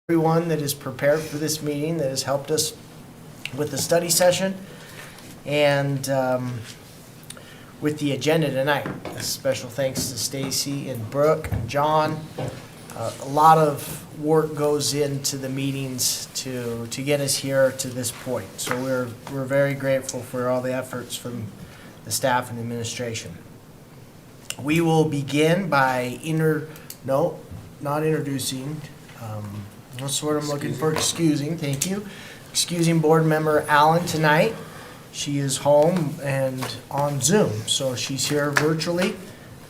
Everyone that is prepared for this meeting, that has helped us with the study session and with the agenda tonight. A special thanks to Stacy and Brooke and John. A lot of work goes into the meetings to get us here to this point. So we're very grateful for all the efforts from the staff and administration. We will begin by not introducing. That's what I'm looking for. Excusing, thank you. Excusing board member Allen tonight. She is home and on Zoom, so she's here virtually,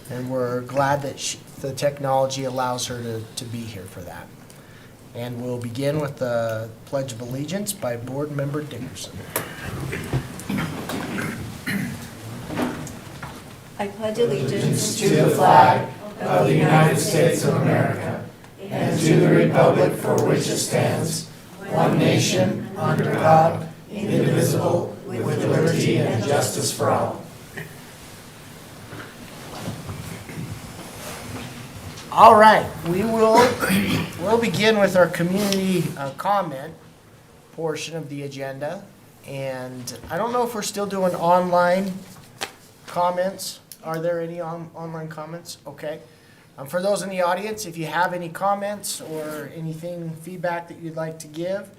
and we're glad that the technology allows her to be here for that. And we'll begin with the Pledge of Allegiance by board member Dickerson. I pledge allegiance to the flag of the United States of America and to the republic for which it stands, one nation, under God, indivisible, with liberty and justice for all. All right, we'll begin with our community comment portion of the agenda. And I don't know if we're still doing online comments. Are there any online comments? Okay. For those in the audience, if you have any comments or anything, feedback that you'd like to give,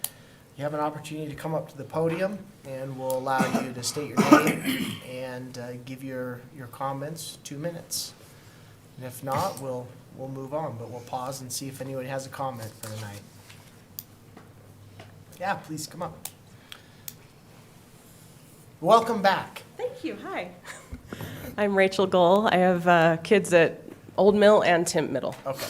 you have an opportunity to come up to the podium, and we'll allow you to state your name and give your comments. 2 minutes. And if not, we'll move on, but we'll pause and see if anybody has a comment for tonight. Yeah, please come up. Welcome back. Thank you. Hi. I'm Rachel Gull. I have kids at Old Mill and Timp Middle. Okay.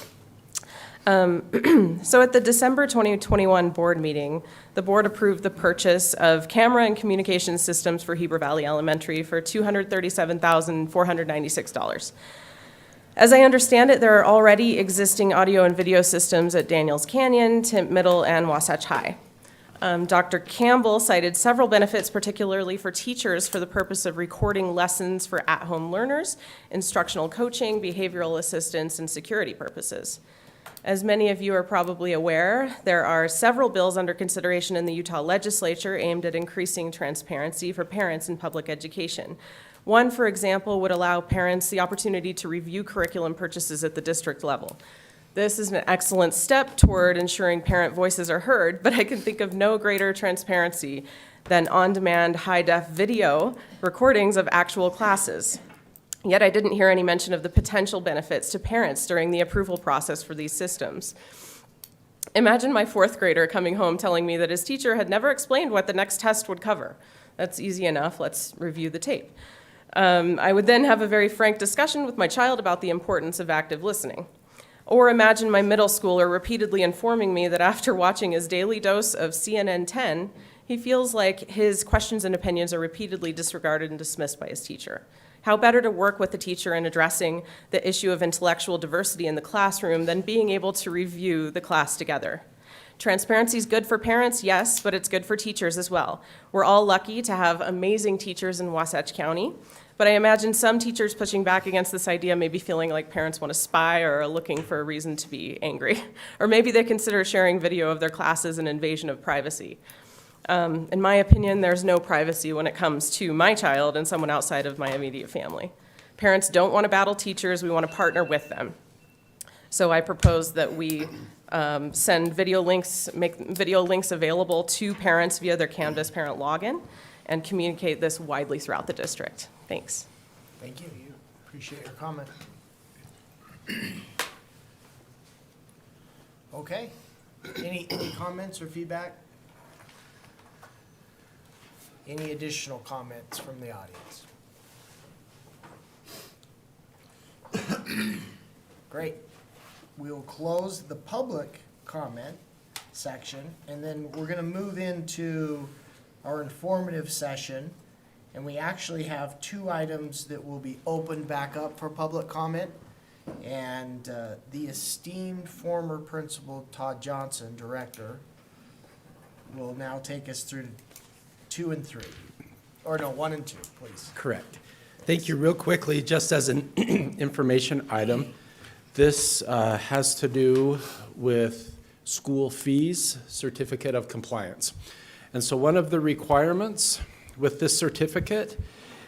So at the December 2021 board meeting, the board approved the purchase of camera and communication systems for Heber Valley Elementary for $237,496. As I understand it, there are already existing audio and video systems at Daniels Canyon, Timp Middle, and Wasatch High. Dr. Campbell cited several benefits, particularly for teachers, for the purpose of recording lessons for at-home learners, instructional coaching, behavioral assistance, and security purposes. As many of you are probably aware, there are several bills under consideration in the Utah legislature aimed at increasing transparency for parents in public education. One, for example, would allow parents the opportunity to review curriculum purchases at the district level. This is an excellent step toward ensuring parent voices are heard, but I can think of no greater transparency than on-demand high-def video recordings of actual classes. Yet I didn't hear any mention of the potential benefits to parents during the approval process for these systems. Imagine my fourth grader coming home telling me that his teacher had never explained what the next test would cover. That's easy enough. Let's review the tape. I would then have a very frank discussion with my child about the importance of active listening. Or imagine my middle schooler repeatedly informing me that after watching his daily dose of CNN 10, he feels like his questions and opinions are repeatedly disregarded and dismissed by his teacher. How better to work with the teacher in addressing the issue of intellectual diversity in the classroom than being able to review the class together? Transparency is good for parents, yes, but it's good for teachers as well. We're all lucky to have amazing teachers in Wasatch County. But I imagine some teachers pushing back against this idea may be feeling like parents want to spy or are looking for a reason to be angry. Or maybe they consider sharing video of their classes an invasion of privacy. In my opinion, there's no privacy when it comes to my child and someone outside of my immediate family. Parents don't want to battle teachers, we want to partner with them. So I propose that we send video links, make video links available to parents via their Canvas parent login, and communicate this widely throughout the district. Thanks. Thank you. You appreciate your comment. Okay. Any comments or feedback? Any additional comments from the audience? Great. We'll close the public comment section, and then we're going to move into our informative session. And we actually have 2 items that will be opened back up for public comment. And the esteemed former principal, Todd Johnson, director, will now take us through 2 and 3. Or no, 1 and 2, please. Correct. Thank you. Real quickly, just as an information item, this has to do with school fees certificate of compliance. And so one of the requirements with this certificate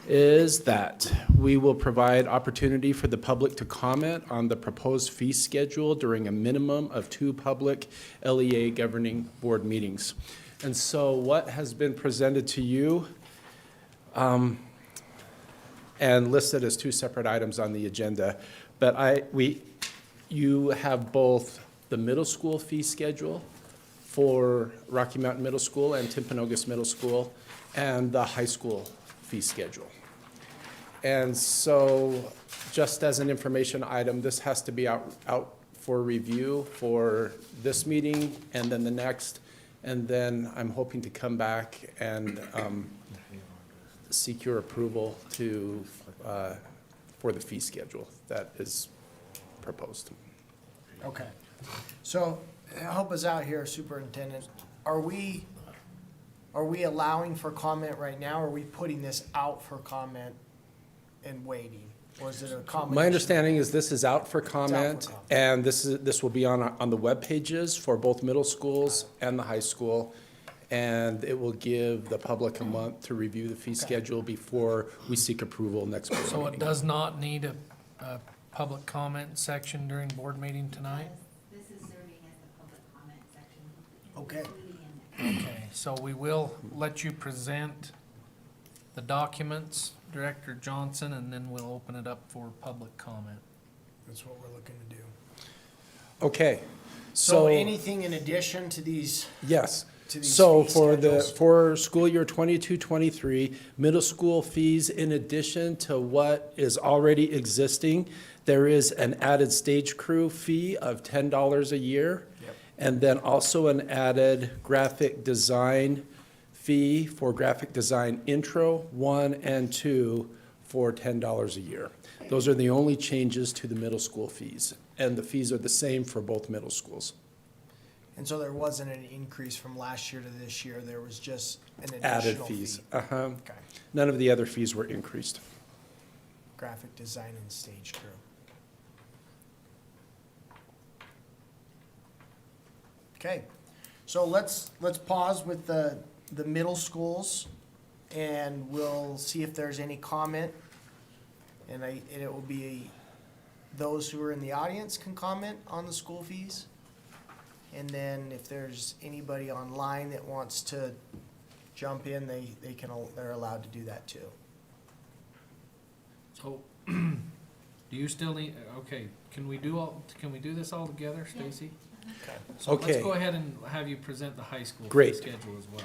is that we will provide opportunity for the public to comment on the proposed fee schedule during a minimum of 2 public LEA governing board meetings. And so what has been presented to you and listed as 2 separate items on the agenda, but you have both the middle school fee schedule for Rocky Mountain Middle School and Timpanogos Middle School, and the high school fee schedule. And so, just as an information item, this has to be out for review for this meeting and then the next, and then I'm hoping to come back and seek your approval to, for the fee schedule that is proposed. Okay. So, help us out here, Superintendent. Are we allowing for comment right now, or are we putting this out for comment and waiting? Or is it a combination? My understanding is this is out for comment, comment. and this will be on the web pages for both middle schools and the high school, and it will give the public a month to review the fee schedule before we seek approval next board So it meeting. does not need a public comment section during board meeting tonight? This is serving as the public comment section. Okay. Okay, so we will let you present the documents, Director Johnson, and then we'll open it up for public comment. That's what we're looking to do. Okay, So anything in addition to these? yes. To these So fee schedules? for school year 22-23, middle school fees, in addition to what is already existing, there is an added stage crew fee of $10 a year. Yep. And then also an added graphic design fee for graphic design intro 1 and 2 for $10 a year. Those are the only changes to the middle school fees, and the fees are the same for both middle schools. And so there wasn't an increase from last year to this year, there was just an Added additional fee? fees. Okay. None of the other fees were increased. Graphic design and stage crew. Okay, so let's pause with the middle schools, and we'll see if there's any comment. And it will be, those who are in the audience can comment on the school fees. And then if there's anybody online that wants to jump in, they're allowed to do that too. So, do you still need, okay, can we do this all together, Stacy? Okay. So let's Okay. go ahead and have you present the high school fee Great. schedule as well.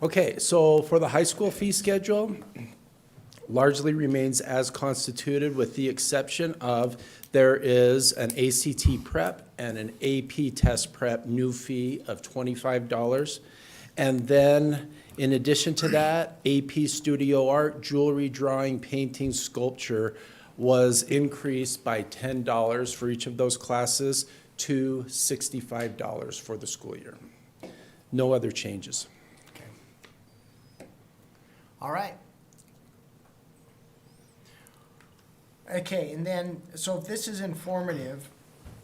Okay, so for the high school fee schedule, largely remains as constituted with the exception of there is an ACT prep and an AP test prep new fee of $25. And then, in addition to that, AP studio art, jewelry, drawing, painting, sculpture was increased by $10 for each of those classes to $65 for the school year. No other changes. All right. Okay, and then, so if this is informative,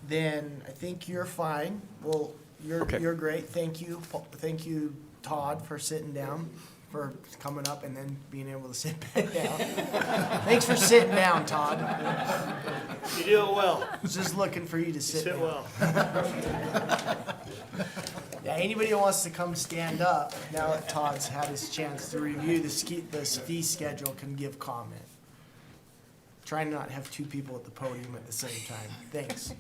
then I think you're fine. Well, Okay. you're great. Thank you, Todd, for sitting down, for coming up and then being able to sit back down. Thanks for sitting down, Todd. You do it well. I was just looking for you to sit Sit down. well. Yeah, anybody who wants to come stand up, now that Todd's had his chance to review the fee schedule, can give comment. Try not to have 2 people at the podium at the same time. Thanks.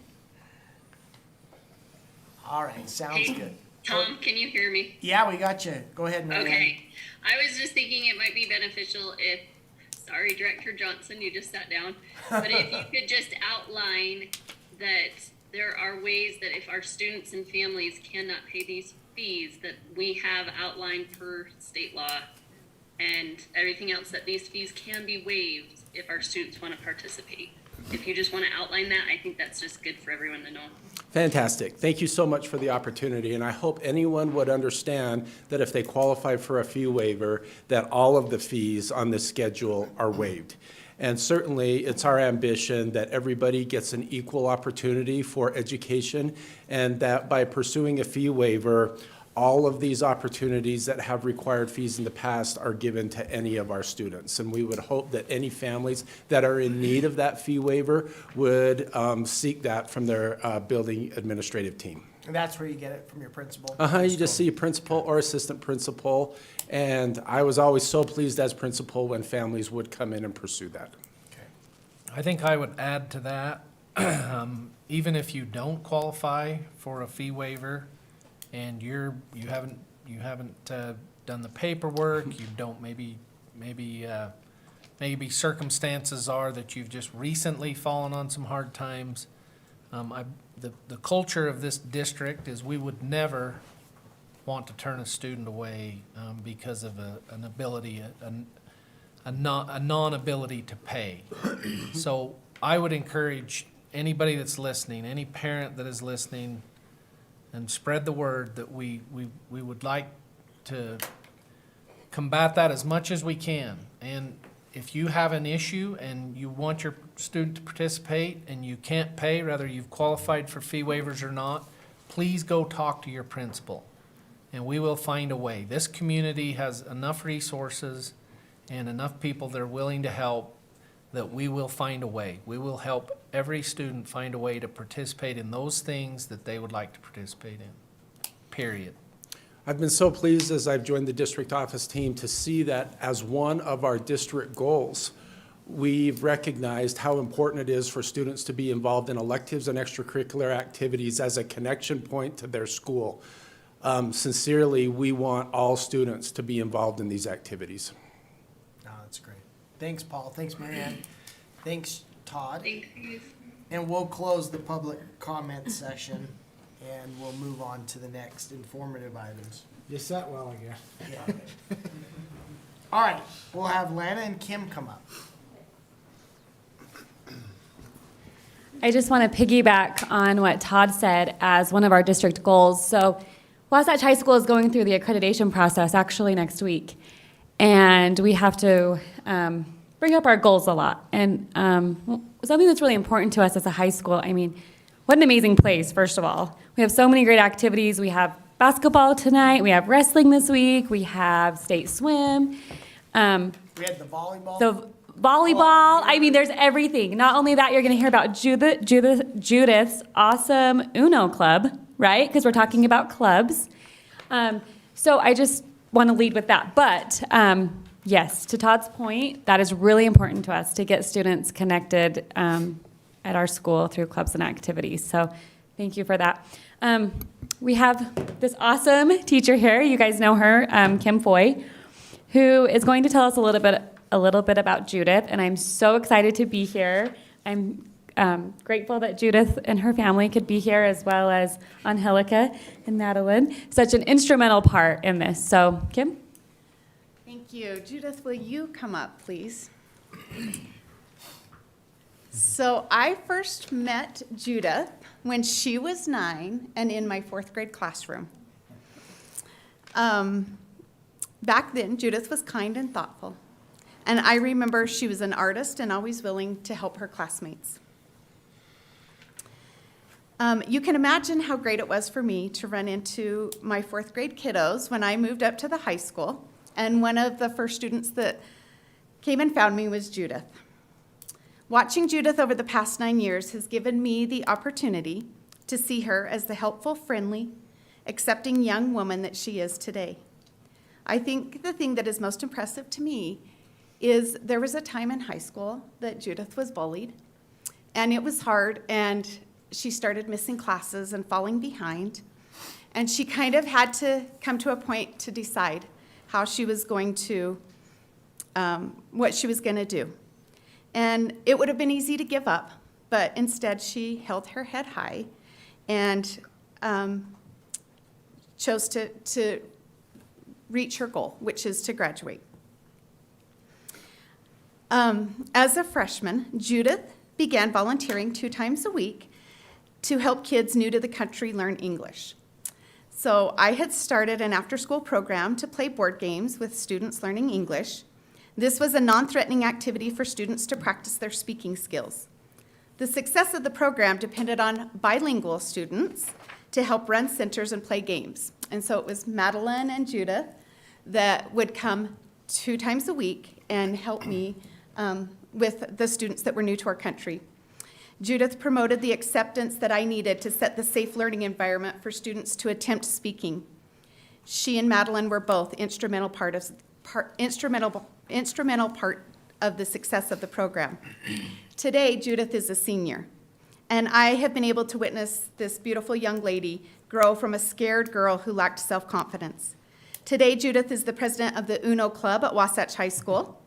All right, sounds Hey, good. Tom, can you hear me? Yeah, we got you. Go ahead, Mary Ann. Okay. I was just thinking it might be beneficial if, sorry, Director Johnson, you just sat down, but if you could just outline that there are ways that if our students and families cannot pay these fees, that we have outlined per state law and everything else, that these fees can be waived if our students want to participate. If you just want to outline that, I think that's just good for everyone to know. Fantastic. Thank you so much for the opportunity, and I hope anyone would understand that if they qualify for a fee waiver, that all of the fees on this schedule are waived. And certainly, it's our ambition that everybody gets an equal opportunity for education, and that by pursuing a fee waiver, all of these opportunities that have required fees in the past are given to any of our students. And we would hope that any families that are in need of that fee waiver would seek that from their building administrative team. And that's where you get it from your principal? You just see a principal or assistant principal, and I was always so pleased as principal when families would come in and pursue that. I think I would add to that, even if you don't qualify for a fee waiver and you haven't done the paperwork, you don't, maybe circumstances are that you've just recently fallen on some hard times. The culture of this district is we would never want to turn a student away because of a non-ability to pay. So I would encourage anybody that's listening, any parent that is listening, and spread the word that we would like to combat that as much as we can. And if you have an issue and you want your student to participate and you can't pay, whether you've qualified for fee waivers or not, please go talk to your principal, and we will find a way. This community has enough resources and enough people that are willing to help that we will find a way. We will help every student find a way to participate in those things that they would like to participate in, period. I've been so pleased as I've joined the district office team to see that as one of our district goals, we've recognized how important it is for students to be involved in electives and extracurricular activities as a connection point to their school. Sincerely, we want all students to be involved in these activities. No, that's great. Thanks, Paul. Thanks, Marianne. Thanks, Todd. Thank you. And we'll close the public comment session, and we'll move on to the next informative items. You sat well, I guess. Yeah. All right, we'll have Lana and Kim come up. I just want to piggyback on what Todd said as one of our district goals. So Wasatch High School is going through the accreditation process actually next week. And we have to bring up our goals a lot. And something that's really important to us as a high school, I mean, what an amazing place, first of all. We have so many great activities. We have basketball tonight. We have wrestling this week. We have state swim. We had the volleyball. The volleyball. I mean, there's everything. Not only that, you're going to hear about Judith's awesome Uno club, right? Because we're talking about clubs. So I just want to lead with that. But yes, to Todd's point, that is really important to us to get students connected at our school through clubs and activities. So thank you for that. We have this awesome teacher here. You guys know her, Kim Foy, who is going to tell us a little bit about Judith. And I'm so excited to be here. I'm grateful that Judith and her family could be here, as well as Angelica and Madeline. Such an instrumental part in this. So, Kim? Thank you. Judith, will you come up, please? So I first met Judith when she was 9 and in my 4th grade classroom. Back then, Judith was kind and thoughtful. And I remember she was an artist and always willing to help her classmates. You can imagine how great it was for me to run into my 4th grade kiddos when I moved up to the high school. And one of the first students that came and found me was Judith. Watching Judith over the past 9 years has given me the opportunity to see her as the helpful, friendly, accepting young woman that she is today. I think the thing that is most impressive to me is there was a time in high school that Judith was bullied, and it was hard, and she started missing classes and falling behind, and she kind of had to come to a point to decide how she was going to, what she was going to do. And it would have been easy to give up, but instead she held her head high and chose to reach her goal, which is to graduate. As a freshman, Judith began volunteering 2 times a week to help kids new to the country learn English. So I had started an after-school program to play board games with students learning English This was a non-threatening activity for students to practice their speaking skills. The success of the program depended on bilingual students to help run centers and play games. And so it was Madeline and Judith that would come 2 times a week and help me with the students that were new to our country. Judith promoted the acceptance that I needed to set the safe learning environment for students to attempt speaking. She and Madeline were both instrumental part of the success of the program. Today, Judith is a senior, and I have been able to witness this beautiful young lady grow from a scared girl who lacked self-confidence. Today, Judith is the president of the UNO Club at Wasatch High School.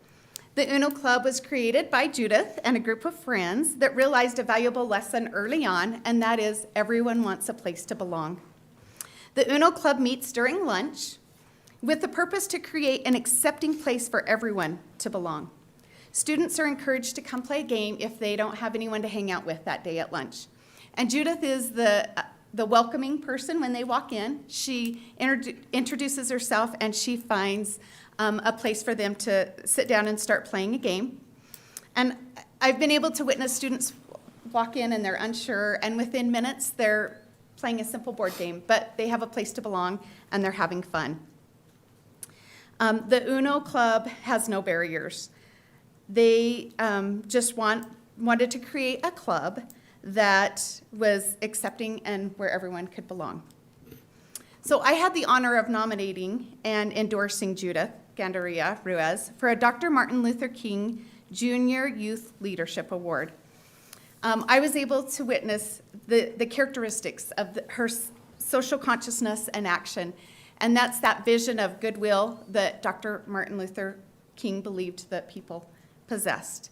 The UNO Club was created by Judith and a group of friends that realized a valuable lesson early on, and that is everyone wants a place to belong. The UNO Club meets during lunch with the purpose to create an accepting place for everyone to belong. Students are encouraged to come play a game if they don't have anyone to hang out with that day at lunch. And Judith is the welcoming person when they walk in. She introduces herself, and she finds a place for them to sit down and start playing a game. And I've been able to witness students walk in and they're unsure, and within minutes they're playing a simple board game, but they have a place to belong and they're having fun. The UNO Club has no barriers. They just wanted to create a club that was accepting and where everyone could belong. So I had the honor of nominating and endorsing Judith Gandaria Ruiz for a Dr. Martin Luther King Junior Youth Leadership Award. I was able to witness the characteristics of her social consciousness and action, and that's that vision of goodwill that Dr. Martin Luther King believed that people possessed.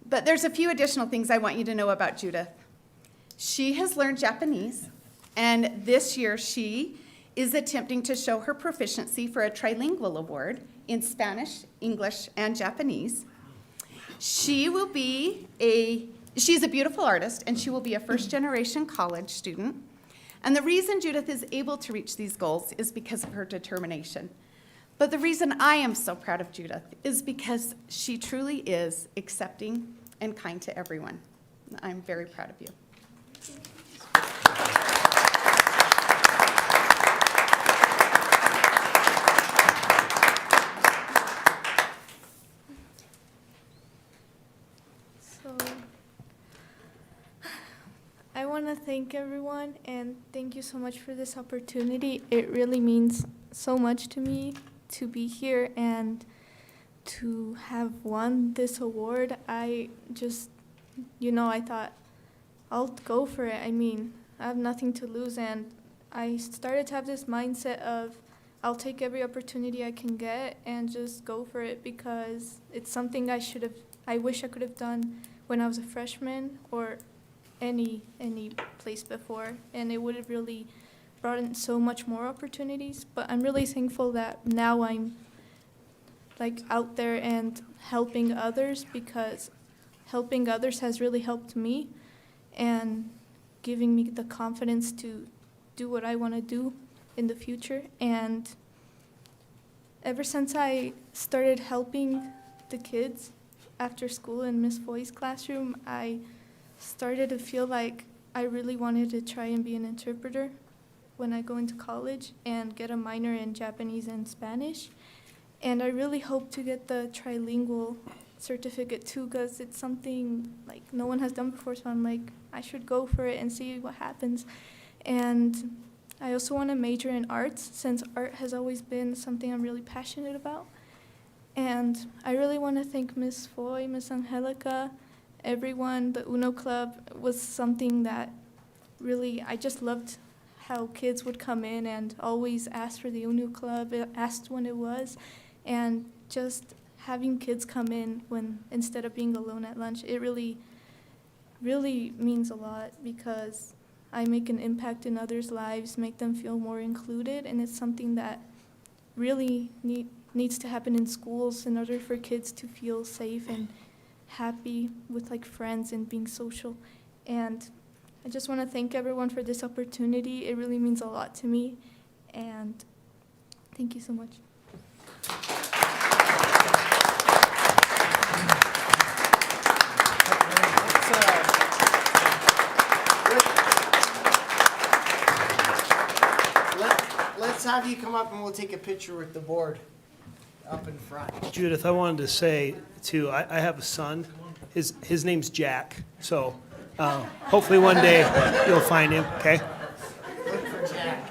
But there's a few additional things I want you to know about Judith. She has learned Japanese, and this year she is attempting to show her proficiency for a trilingual award in Spanish, English, and Japanese. She's a beautiful artist, and she will be a first-generation college student. And the reason Judith is able to reach these goals is because of her determination. But the reason I am so proud of Judith is because she truly is accepting and kind to everyone. I'm very proud of you. I want to thank everyone, and thank you so much for this opportunity. It really means so much to me to be here and to have won this award. I just, I thought I'll go for it. I mean, I have nothing to lose, and I started to have this mindset of I'll take every opportunity I can get and just go for it, because it's something I wish I could have done when I was a freshman or any place before, and it would have really brought in so much more opportunities. But I'm really thankful that now I'm out there and helping others, because helping others has really helped me and giving me the confidence to do what I want to do in the future. And ever since I started helping the kids after school in Miss Foy's classroom, I started to feel like I really wanted to try and be an interpreter when I go into college and get a minor in Japanese and Spanish. And I really hope to get the trilingual certificate too, because it's something no one has done before, so I'm I should go for it and see what happens. And I also want to major in arts, since art has always been something I'm really passionate about. And I really want to thank Miss Foy, Miss Angelica, everyone. The UNO Club was something that really, I just loved how kids would come in and always ask for the UNO Club, asked when it was, and just having kids come in instead of being alone at lunch, it really, really means a lot, because I make an impact in others' lives, make them feel more included, and it's something that really needs to happen in schools in order for kids to feel safe and happy with friends and being social. And I just want to thank everyone for this opportunity. It really means a lot to me, and thank you so much. let's have you come up and we'll take a picture with the board up in front. Judith, I wanted to say too, I have a son. His name's Jack. So hopefully one day you'll find him, okay? Look for Jack.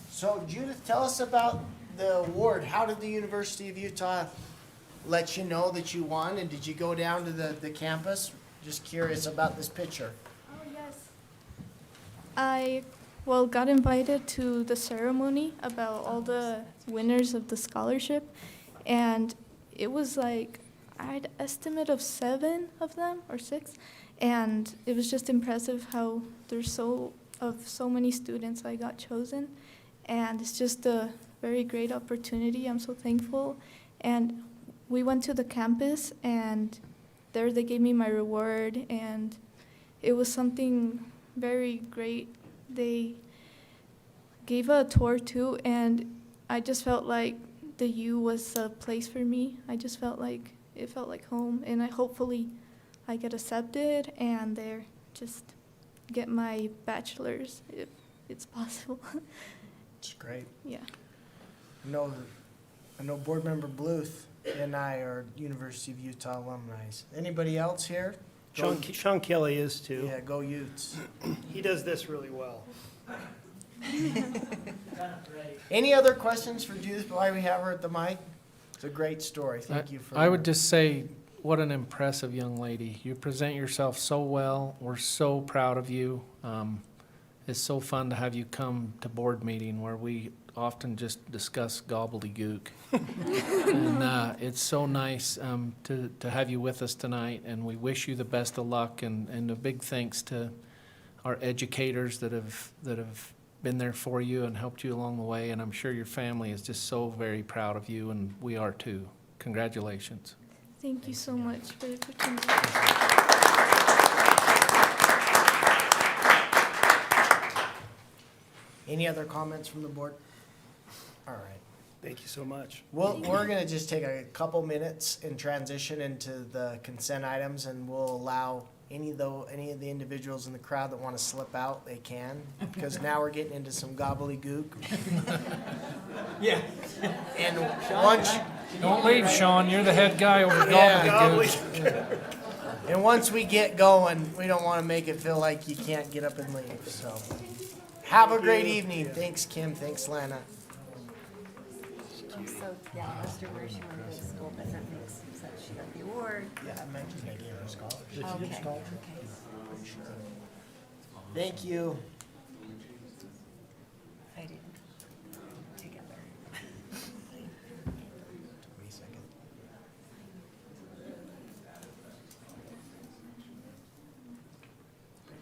So Judith, tell us about the award. How did the University of Utah let you know that you won? And did you go down to the campus? Just curious about this picture. Oh, yes. I, got invited to the ceremony about all the winners of the scholarship. And it was like, I had an estimate of 7 of them, or 6. And it was just impressive how there's so many students I got chosen. And it's just a very great opportunity. I'm so thankful. And we went to the campus, and there they gave me my reward, and it was something very great. They gave a tour too, and I just felt like the U was a place for me. I just felt like it felt like home, and hopefully I get accepted and there just get my bachelor's if it's possible. It's great. Yeah. I know Board Member Bluth and I are University of Utah alumni. Anybody else here? Sean Kelly is too. Yeah, go Utes. He does this really well. Any other questions for Judith while we have her at the mic? It's a great story. Thank you for. I would just say, what an impressive young lady. You present yourself so well. We're so proud of you. It's so fun to have you come to board meeting where we often just discuss gobbledygook. And it's so nice to have you with us tonight, and we wish you the best of luck, and a big thanks to our educators that have been there for you and helped you along the way, and I'm sure your family is just so very proud of you, and we are too. Congratulations. Thank you so much for the opportunity. Any other comments from the board? All right. Thank you so much. Well, we're going to just take a couple minutes and transition into the consent items, and we'll allow any of the individuals in the crowd that want to slip out, they can, because now we're getting into some gobbledygook. Yeah. And once, Don't leave, Sean. You're the head guy over Yeah. And once we get going, we don't want to make it feel like you can't get up and leave, so. Have a great evening. Thanks, Kim. Thanks, Lana. So, yeah, Mr. where she went to school, but that makes sense that she got the award. Yeah, I mentioned I gave her a scholarship. Okay. Thank you. I didn't. Together. Wait a second.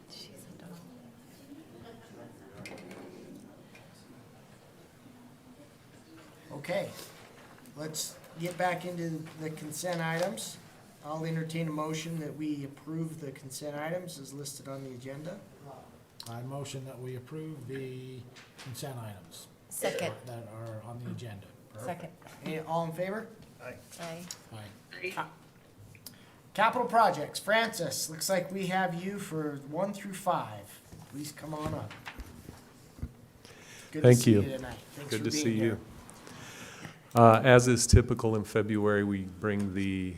She's a dog. Okay, let's get back into the consent items. I'll entertain a motion that we approve the consent items as listed on the agenda. I motion that we approve the consent items Second. that are on the agenda. Second. All in favor? Aye. Aye. Capital projects, Francis, looks like we have you for 1 through 5. Please come on up. Good to Thank see you. tonight. Thanks Good for to being see here. you. As is typical in February, we bring the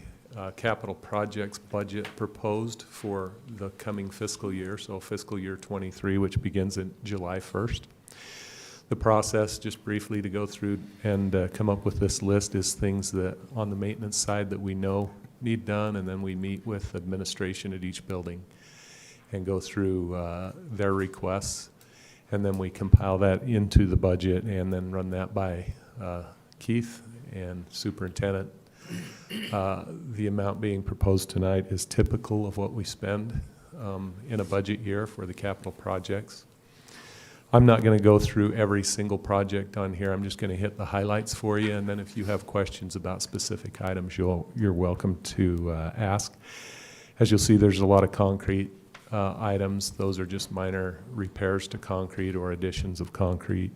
capital projects budget proposed for the coming fiscal year, so fiscal year 23, which begins in July 1st. The process, just briefly to go through and come up with this list, is things that on the maintenance side that we know need done, and then we meet with administration at each building and go through their requests, and then we compile that into the budget and then run that by Keith and Superintendent. The amount being proposed tonight is typical of what we spend in a budget year for the capital projects. I'm not going to go through every single project on here. I'm just going to hit the highlights for you, and then if you have questions about specific items, you're welcome to ask. As you'll see, there's a lot of concrete items. Those are just minor repairs to concrete or additions of concrete.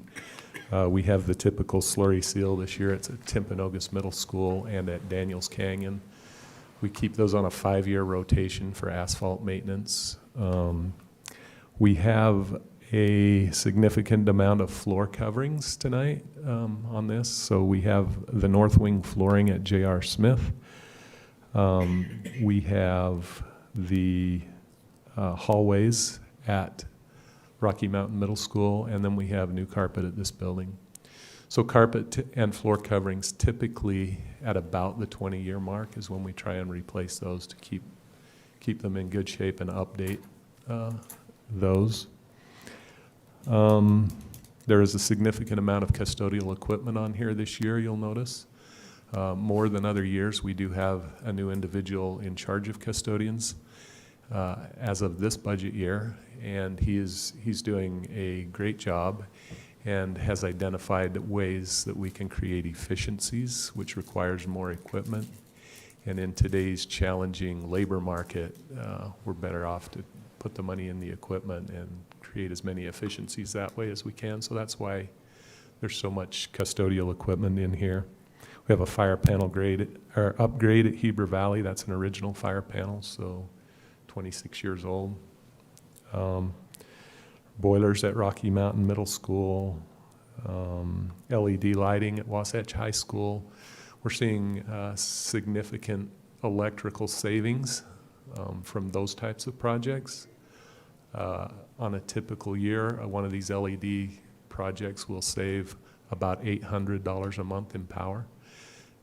We have the typical slurry seal this year. It's at Timpanogos Middle School and at Daniels Canyon. We keep those on a 5-year rotation for asphalt maintenance. We have a significant amount of floor coverings tonight on this. So we have the north wing flooring at J.R. Smith. We have the hallways at Rocky Mountain Middle School, and then we have new carpet at this building. So carpet and floor coverings typically at about the 20-year mark is when we try and replace those to keep them in good shape and update those. There is a significant amount of custodial equipment on here this year, you'll notice. More than other years, we do have a new individual in charge of custodians as of this budget year, and he's doing a great job and has identified ways that we can create efficiencies, which requires more equipment. And in today's challenging labor market, we're better off to put the money in the equipment and create as many efficiencies that way as we can. So that's why there's so much custodial equipment in here. We have a fire panel upgrade at Heber Valley. That's an original fire panel, so 26 years old. Boilers at Rocky Mountain Middle School, LED lighting at Wasatch High School. We're seeing significant electrical savings from those types of projects. On a typical year, one of these LED projects will save about $800 a month in power.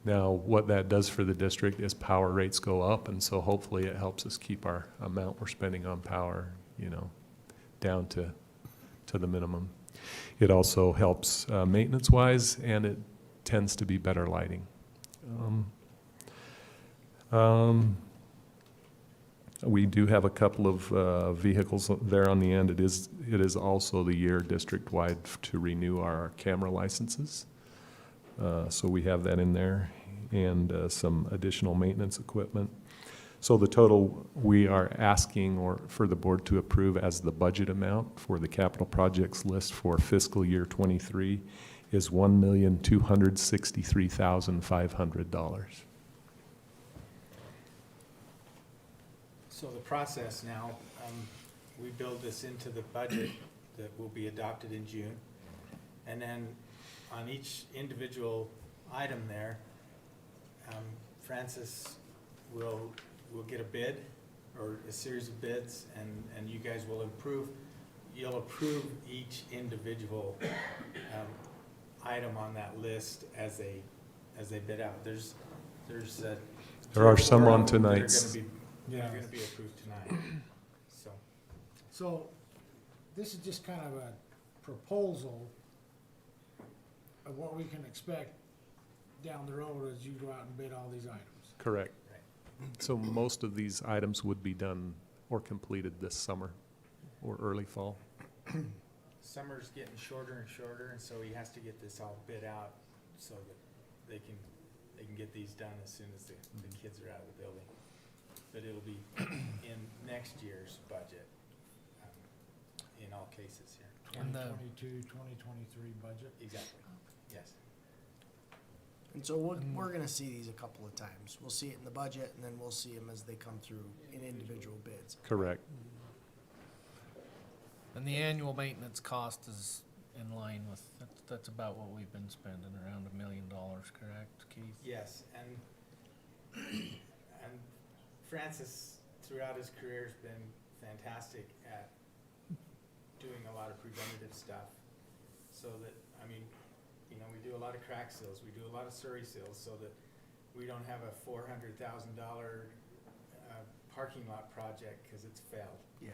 Now, what that does for the district is power rates go up, and so hopefully it helps us keep our amount we're spending on power, down to the minimum. It also helps maintenance-wise, and it tends to be better lighting. We do have a couple of vehicles there on the end. It is also the year district-wide to renew our camera licenses. So we have that in there, and some additional maintenance equipment. So the total we are asking for the board to approve as the budget amount for the capital projects list for fiscal year 23 is $1,263,500. So the process now, we build this into the budget that will be adopted in June. And then on each individual item there, Francis will get a bid or a series of bids, and you guys will you'll approve each individual item on that list as they bid out. There are some on tonight's. They're going to be approved tonight. So this is just kind of a proposal of what we can expect down the road as you go out and bid all these items. Correct. So most of these items would be done or completed this summer or early fall. Summer's getting shorter and shorter, and so he has to get this all bid out so that they can get these done as soon as the kids are out of the building. But it'll be in next year's budget in all cases here. 2022, 2023 budget? Exactly, yes. And so we're going to see these a couple of times. We'll see it in the budget, and then we'll see them as they come through in individual bids. Correct. And the annual maintenance cost is in line with, that's about what we've been spending, around $1 million, correct, Keith? Yes, and Francis, throughout his career, has been fantastic at doing a lot of preventative stuff. So that, we do a lot of crack seals, we do a lot of slurry seals, so that we don't have a $400,000 parking lot project because it's failed. Yeah.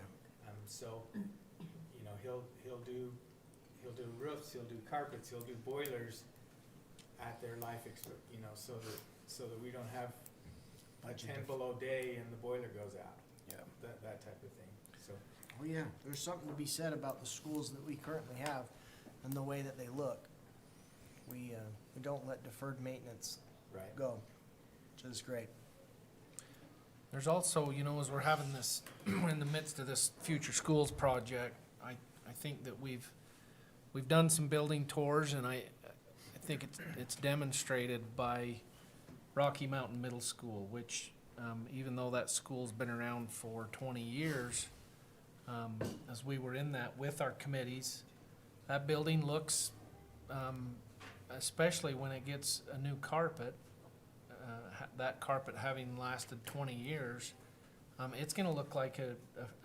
So, you know, he'll do roofs, he'll do carpets, he'll do boilers at their you know, so that we don't have a 10 below day and the boiler goes out. Yeah. That type of thing, so. Well, yeah, there's something to be said about the schools that we currently have and the way that they look. We don't let deferred maintenance Right. go, which is great. There's also, you know, as we're having this, we're in the midst of this future schools project, I think that we've done some building tours, and I think it's demonstrated by Rocky Mountain Middle School, which, even though that school's been around for 20 years, as we were in that with our committees, that building looks, especially when it gets a new carpet, that carpet having lasted 20 years, it's going to look like a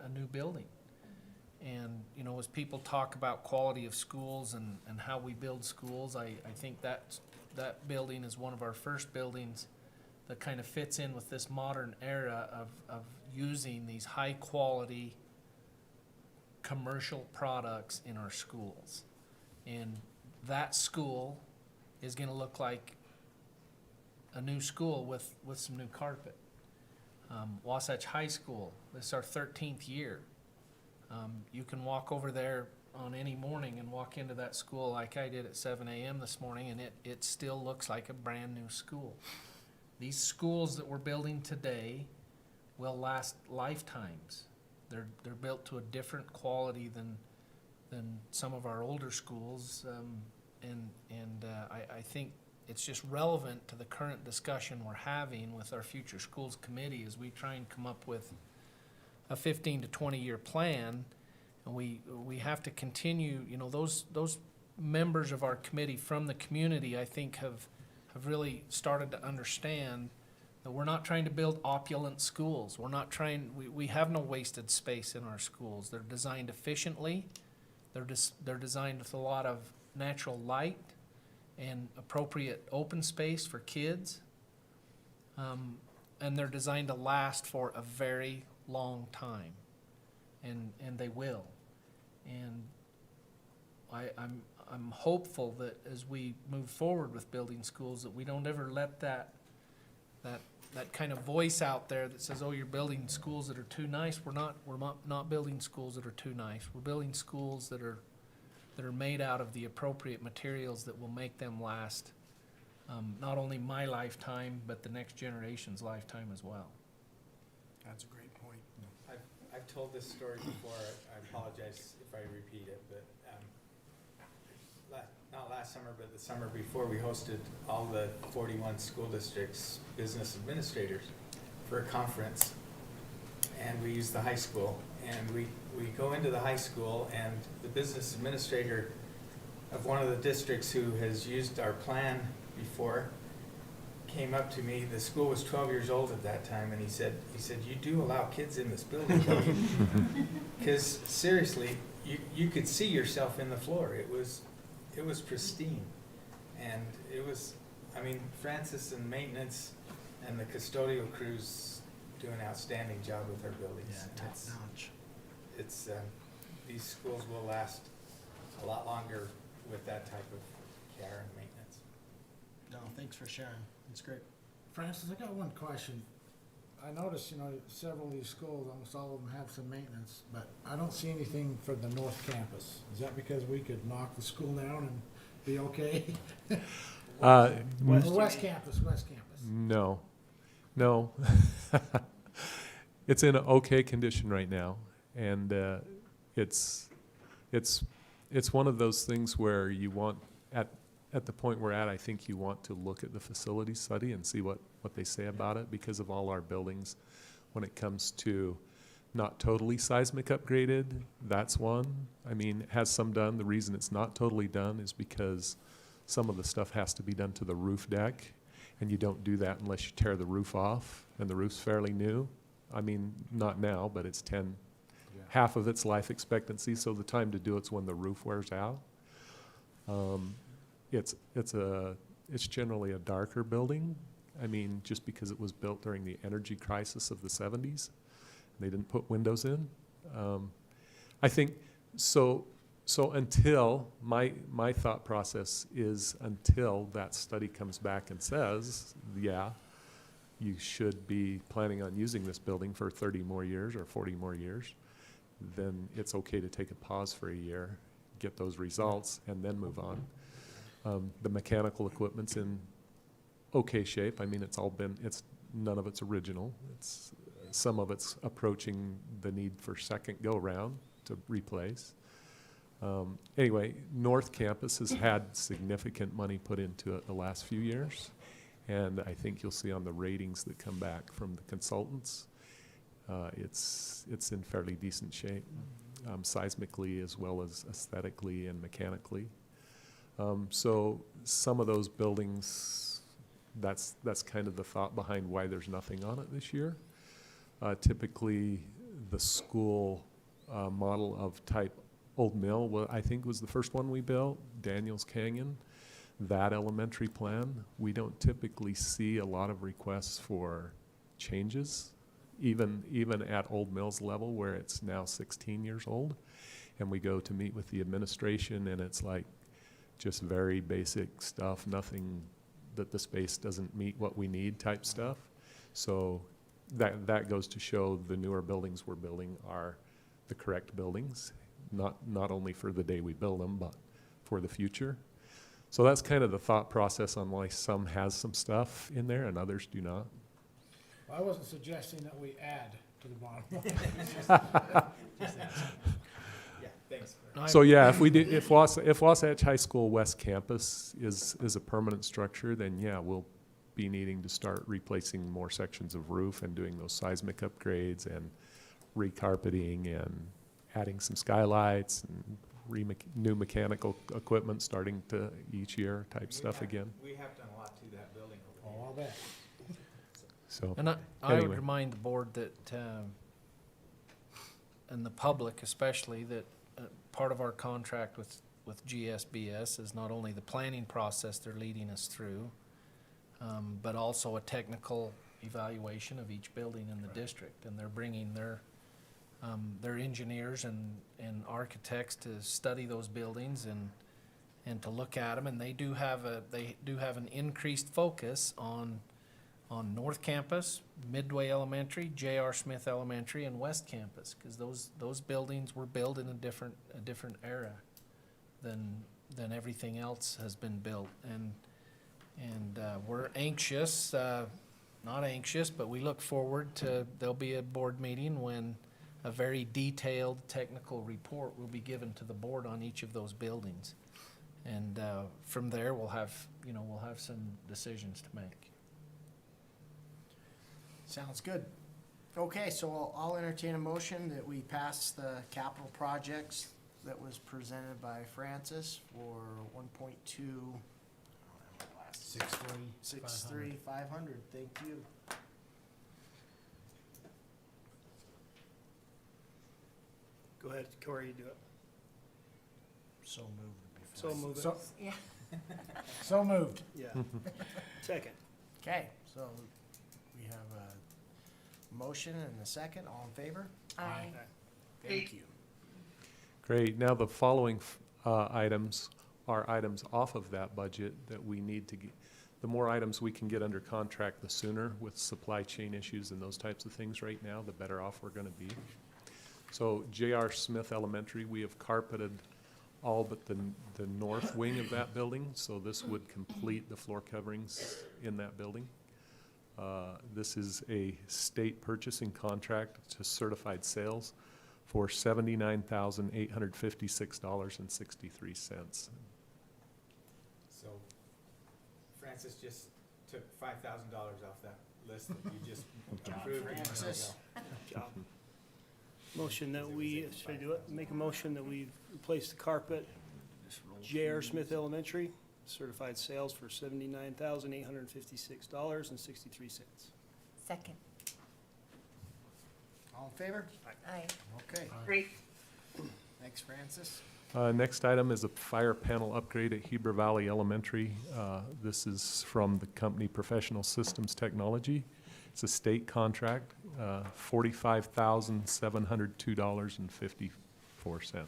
new building. And, you know, as people talk about quality of schools and how we build schools, I think that building is one of our first buildings that kind of fits in with this modern era of using these high-quality commercial products in our schools. And that school is going to look like a new school with some new carpet. Wasatch High School, this is our 13th year. You can walk over there on any morning and walk into that school like I did at 7 a.m. this morning, and it still looks like a brand new school. These schools that we're building today will last lifetimes. They're built to a different quality than some of our older schools, I think it's just relevant to the current discussion we're having with our Future Schools Committee as we try and come up with a 15 to 20-year plan, and we have to continue. You know, those members of our committee from the community, I think, have really started to understand that we're not trying to build opulent schools. We're not trying. We have no wasted space in our schools. They're designed efficiently. They're designed with a lot of natural light and appropriate open space for kids, and they're designed to last for a very long time, and they will. And I'm hopeful that as we move forward with building schools, that we don't ever let that kind of voice out there that says, "Oh, you're building schools that are too nice." We're not building schools that are too nice. We're building schools that are made out of the appropriate materials that will make them last not only my lifetime, but the next generation's lifetime as well. That's a great point. I've told this story before. I apologize if I repeat it, but not last summer, but the summer before, we hosted all the 41 school districts' business administrators for a conference, and we used the high school. And we go into the high school, and the business administrator of one of the districts who has used our plan before came up to me. The school was 12 years old at that time, and he said, "You do allow kids in this building, don't you?" Because seriously, you could see yourself in the floor. It was pristine, and it was. I mean, Francis and maintenance and the custodial crews do an outstanding job with our buildings. Yeah, top notch. It's these schools will last a lot longer with that type of care and maintenance. No, thanks for sharing. It's great. Francis, I got one question. I noticed, you know, several of these schools, almost all of them have some maintenance, but I don't see anything for the North Campus. Is that because we could knock the school down and be okay? West Campus. No. It's in okay condition right now, and it's one of those things where you want, at the point we're at, I think you want to look at the facility study and see what they say about it, because of all our buildings. When it comes to not totally seismic upgraded, that's one. I mean, it has some done. The reason it's not totally done is because some of the stuff has to be done to the roof deck, and you don't do that unless you tear the roof off, and the roof's fairly new. I mean, not now, but it's half of its life expectancy, so the time to do it's when the roof wears out. It's generally a darker building. I mean, just because it was built during the energy crisis of the 70s, they didn't put windows in. I think, so until, my thought process is until that study comes back and says, yeah, you should be planning on using this building for 30 more years or 40 more years, then it's okay to take a pause for a year, get those results, and then move on. The mechanical equipment's in okay shape. I mean, none of it's original. Some of it's approaching the need for second go-round to replace. Anyway, North Campus has had significant money put into it the last few years, and I think you'll see on the ratings that come back from the consultants, it's in fairly decent shape, seismically as well as aesthetically and mechanically. So some of those buildings, that's kind of the thought behind why there's nothing on it this year. Typically, the school model of type Old Mill, I think was the first one we built, Daniels Canyon. That elementary plan, we don't typically see a lot of requests for changes, even at Old Mill's level where it's now 16 years old. And we go to meet with the administration and it's like just very basic stuff, nothing that the space doesn't meet what we need type stuff. So that goes to show the newer buildings we're building are the correct buildings, not only for the day we build them, but for the future. So that's kind of the thought process on why some has some stuff in there and others do not. Well, I wasn't suggesting that we add to the bottom line. Yeah, thanks. So yeah, if Wasatch High School West Campus is a permanent structure, then yeah, we'll be needing to start replacing more sections of roof and doing those seismic upgrades and recarpeting and adding some skylights and new mechanical equipment starting to each year type stuff again. We have done a lot to that building over Oh, I'll bet. So And I anyway. would remind the board that, and the public especially, that part of our contract with GSBS is not only the planning process they're leading us through, but also a technical evaluation of each building in the district. And they're bringing their engineers and architects to study those buildings and to look at them. And they do have an increased focus on North Campus, Midway Elementary, J.R. Smith Elementary, and West Campus, because those buildings were built in a different era than everything else has been built. And we're anxious, not anxious, but we look forward to, there'll be a board meeting when a very detailed technical report will be given to the board on each of those buildings. And from there, we'll have some decisions to make. Sounds good. Okay, so I'll entertain a motion that we pass the capital projects that was presented by Francis for 1.2. 63500. Thank you. Go ahead, Corey, you do it. So moved. So move it. Yeah. So moved. Yeah. Second. Okay, so we have a motion and a second. All in favor? Aye. Thank you. Great. Now the following items are items off of that budget that we need to get. The more items we can get under contract, the sooner, with supply chain issues and those types of things right now, the better off we're going to be. So J.R. Smith Elementary, we have carpeted all but the north wing of that building, so this would complete the floor coverings in that building. This is a state purchasing contract to certified sales for $79,856.63. So Francis just took $5,000 off that list that you just approved. Francis. Job. Motion that we, should I do it? Make a motion that we replace the carpet, J.R. Smith Elementary, certified sales for $79,856.63. Second. All in favor? Aye. Okay. Great. Thanks, Francis. Next item is a fire panel upgrade at Heber Valley Elementary. This is from the company Professional Systems Technology. It's a state contract, $45,702.54.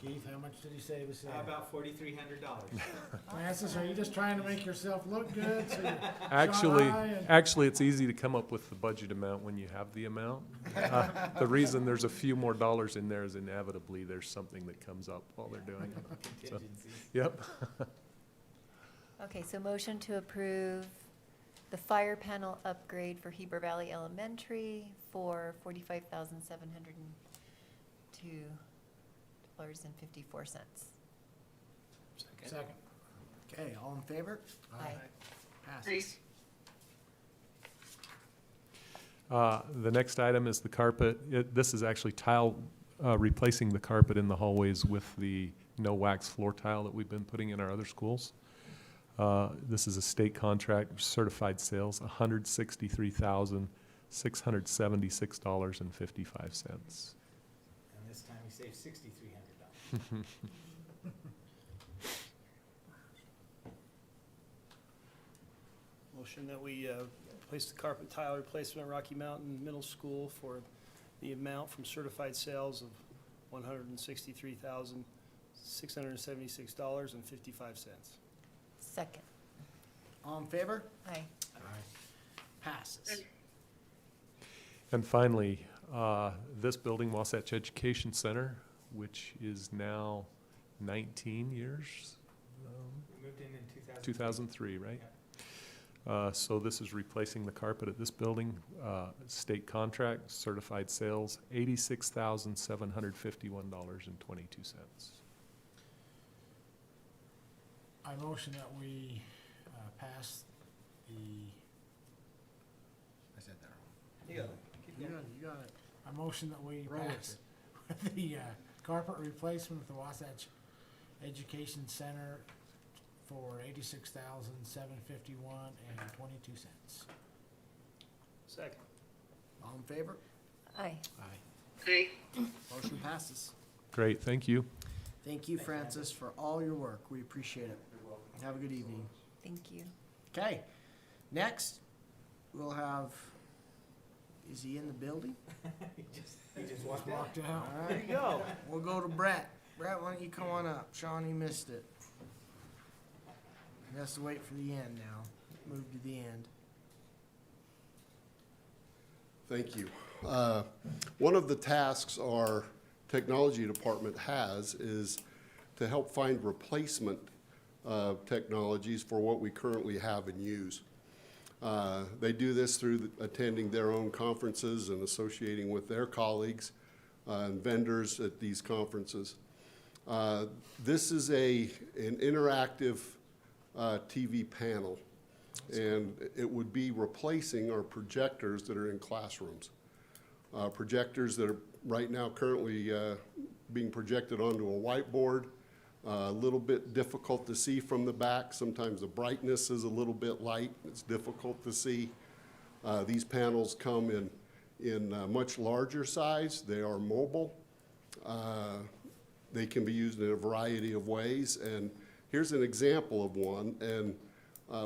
Keith, how much did he save us there? About $4,300. Francis, are you just trying to make yourself look good? So you Actually, shot high and- actually, it's easy to come up with the budget amount when you have the amount. The reason there's a few more dollars in there is inevitably there's something that comes up while they're doing it. So, Contingencies. yep. Okay, so motion to approve the fire panel upgrade for Heber Valley Elementary for $45,702.54. Second. Okay, all in favor? Aye. Passes. The next item is the carpet. This is actually replacing the carpet in the hallways with the no wax floor tile that we've been putting in our other schools. This is a state contract, certified sales, $163,676.55. And this time we saved $6,300. Motion that we place the carpet tile replacement at Rocky Mountain Middle School for the amount from certified sales of $163,676.55. Second. All in favor? Aye. Passes. And finally, this building, Wasatch Education Center, which is now 19 years, We moved in 2003, right? Yeah. So this is replacing the carpet at this building, state contract, certified sales, $86,751.22. I motion that we pass the, I said that wrong. You got it. Keep going. You got it. I motion that we Roll with pass the carpet replacement of the Wasatch Education Center for $86,751.22. Second. All in favor? Aye. Aye. Motion passes. Great, thank you. Thank you, Francis, for all your work. We appreciate it. Have a good evening. Thank you. Okay, next, we'll have, is he in the building? He just walked out. Walked out. There you go. We'll go to Brett. Brett, why don't you come on up? Sean, he missed it. He has to wait for the end now. Move to the end. Thank you. One of the tasks our technology department has is to help find replacement technologies for what we currently have and use. They do this through attending their own conferences and associating with their colleagues and vendors at these conferences. This is an interactive TV panel, and it would be replacing our projectors that are in classrooms. Projectors that are right now currently being projected onto a whiteboard, a little bit difficult to see from the back. Sometimes the brightness is a little bit light. It's difficult to see. These panels come in much larger size. They are mobile. They can be used in a variety of ways. And here's an example of one, and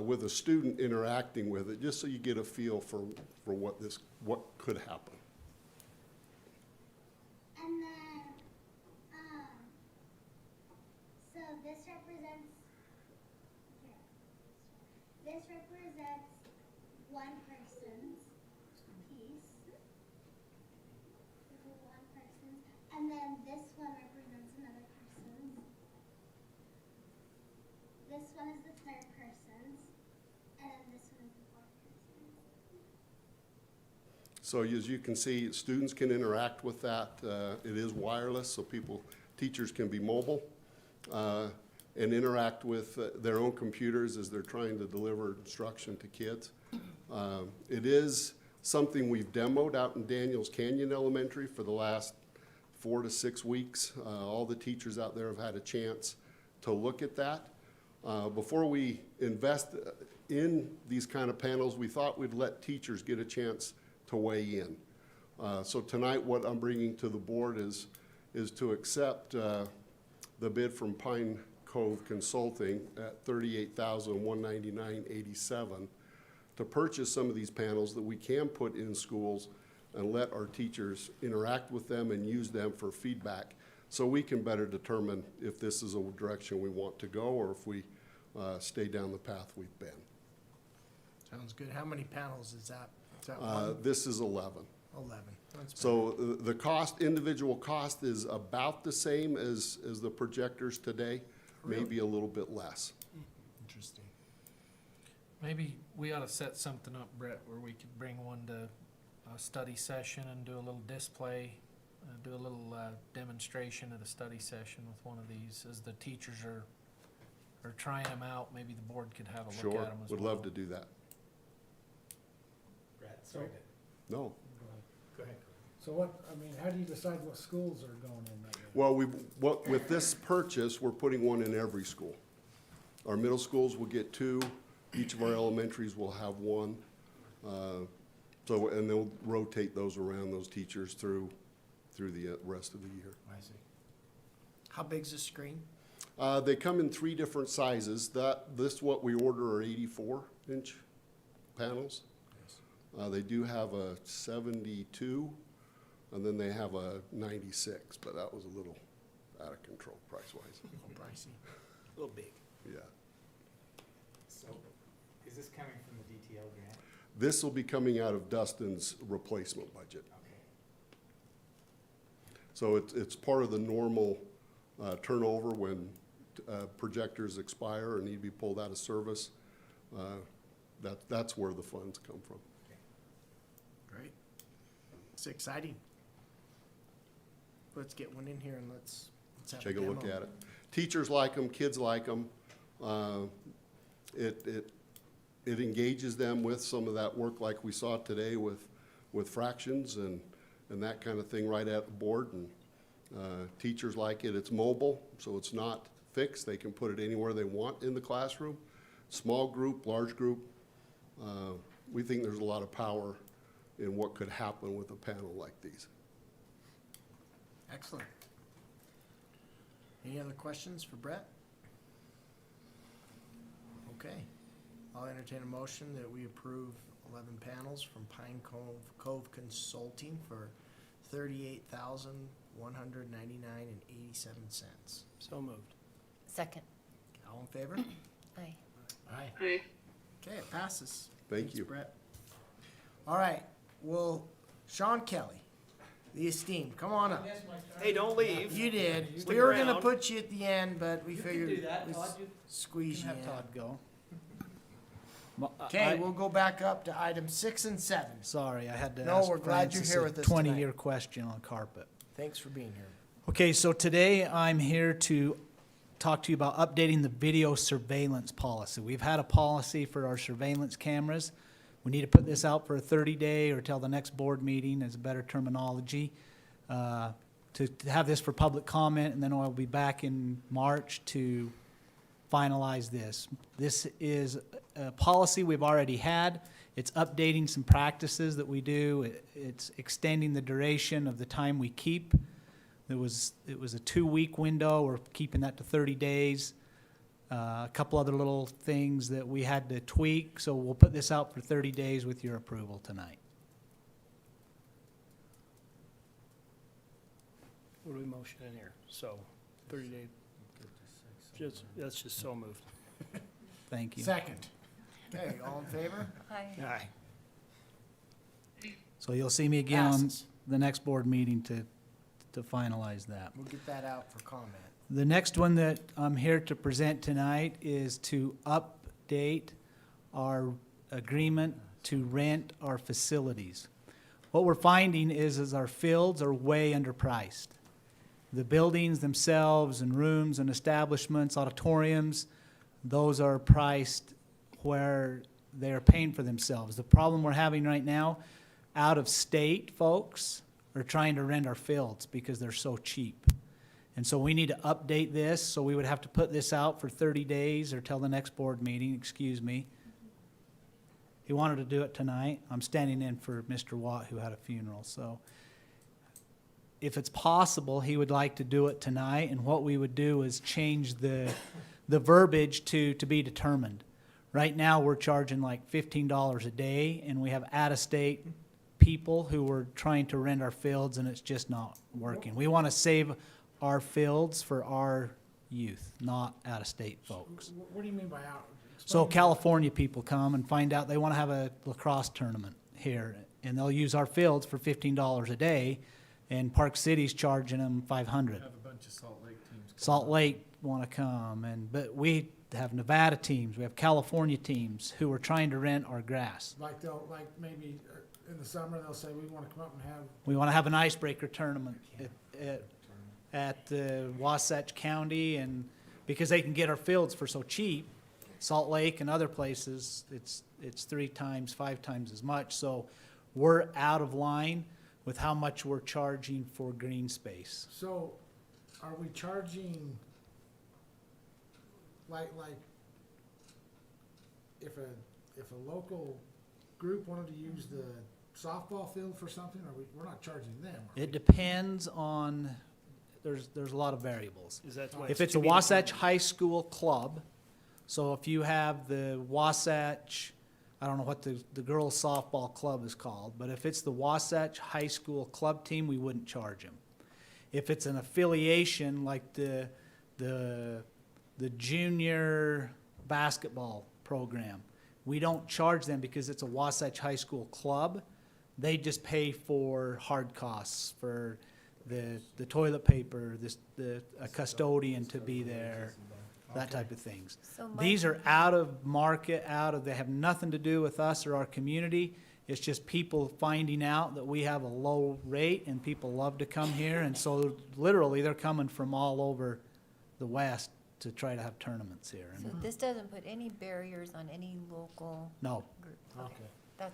with a student interacting with it, just so you get a feel for what could happen. And then, so this represents one person's piece. This is one person's, and then this one represents another person's. This one is the third person's, and then this one is the fourth person's. So as you can see, students can interact with that. It is wireless, so teachers can be mobile and interact with their own computers as they're trying to deliver instruction to kids. It is something we've demoed out in Daniels Canyon Elementary for the last 4 to 6 weeks. All the teachers out there have had a chance to look at that. Before we invest in these kind of panels, we thought we'd let teachers get a chance to weigh in. So tonight what I'm bringing to the board is is to accept the bid from Pine Cove Consulting at $38,199.87 to purchase some of these panels that we can put in schools and let our teachers interact with them and use them for feedback, so we can better determine if this is a direction we want to go or if we stay down the path we've been. Sounds good. How many panels is that? Is that one? This is 11. 11. That's So the cost, individual cost is about the same as the projectors today, maybe a little bit less. interesting. Maybe we ought to set something up, Brett, where we could bring one to a study session and do a little display, do a little demonstration at a study session with one of these as the teachers are trying them out. Maybe the board could have a look Sure, at them as well. would love to do that. Brett, sorry. No. Go ahead. So what, I mean, how do you decide what schools are going in right now? Well, with this purchase, we're putting one in every school. Our middle schools will get 2, each of our elementaries will have 1. And they'll rotate those around, those teachers through the rest of the year. I see. How big's the screen? They come in 3 different sizes. What we order are 84-inch panels. They do have a 72, and then they have a 96, but that was a little out of control price-wise. A little pricey. A little big. Yeah. So, is this coming from the DTL grant? This will be coming out of Dustin's replacement budget. Okay. So it's part of the normal turnover when projectors expire or need to be pulled out of service. That's where the funds come from. Great. It's exciting. Let's get one in here and let's have Take a look demo. at it. Teachers like them, kids like them. It engages them with some of that work like we saw today with fractions and that kind of thing right at the board. And teachers like it. It's mobile, so it's not fixed. They can put it anywhere they want in the classroom. Small group, large group. We think there's a lot of power in what could happen with a panel like these. Excellent. Any other questions for Brett? Okay. I'll entertain a motion that we approve 11 panels from Pine Cove Consulting for $38,199.87. So moved. Second. All in favor? Aye. Aye. Aye. Okay, it passes. Thank Thanks, you. Brett. All right, well, Sean Kelly, the esteemed, come on up. Hey, don't leave. You did. Stick We were gonna around. put you at the end, but we figured do that, we'd Todd. You squeeze you have in. Todd go. Okay, we'll go back up to items 6 and 7. Sorry, I had to No, ask we're glad you're Francis here a with us tonight. 20-year question on carpet. Thanks for being here. Okay, so today I'm here to talk to you about updating the video surveillance policy. We've had a policy for our surveillance cameras. We need to put this out for a 30-day or till the next board meeting is a better terminology, to have this for public comment, and then I'll be back in March to finalize this. This is a policy we've already had. It's updating some practices that we do. It's extending the duration of the time we keep. It was a 2-week window. We're keeping that to 30 days. A couple other little things that we had to tweak. So we'll put this out for 30 days with your approval tonight. What do we motion in here? So, 30-day, that's just so moved. Thank you. Second. Okay, all in favor? Aye. Aye. So you'll see me again on Passes. the next board meeting to finalize that. We'll get that out for comment. The next one that I'm here to present tonight is to update our agreement to rent our facilities. What we're finding is our fields are way underpriced. The buildings themselves and rooms and establishments, auditoriums, those are priced where they are paying for themselves. The problem we're having right now, out-of-state folks are trying to rent our fields because they're so cheap. And so we need to update this, so we would have to put this out for 30 days or till the next board meeting, excuse me. He wanted to do it tonight. I'm standing in for Mr. Watt, who had a funeral, so. if it's possible, he would like to do it tonight, and what we would do is change the verbiage to be determined. Right now, we're charging like $15 a day, and we have out-of-state people who are trying to rent our fields, and it's just not working. We want to save our fields for our youth, not out-of-state folks. What do you mean by out? So California people come and find out they want to have a lacrosse tournament here, and they'll use our fields for $15 a day, and Park City's charging them $500. Have a bunch of Salt Lake teams. Salt Lake want to come, but we have Nevada teams, we have California teams who are trying to rent our grass. Like maybe in the summer, they'll say, we want to come up and have. We want to have an icebreaker tournament at Wasatch County, and because they can get our fields for so cheap, Salt Lake and other places, it's 3 times, 5 times as much. So we're out of line with how much we're charging for green space. So are we charging, like if a local group wanted to use the softball field for something, we're not charging them? It depends on, there's a lot of variables. Is that why If it's a Wasatch High School club, so if you have the Wasatch, I don't know what the girls softball club is called, but if it's the Wasatch High School club team, we wouldn't charge them. If it's an affiliation like the junior basketball program, we don't charge them because it's a Wasatch High School club. They just pay for hard costs, for the toilet paper, a custodian to be there, that type of things. So These are out of market, they have nothing to do with us or our community. It's just people finding out that we have a low rate and people love to come here. And so literally they're coming from all over the West to try to have tournaments here. So this doesn't put any barriers on any local No. group? Okay.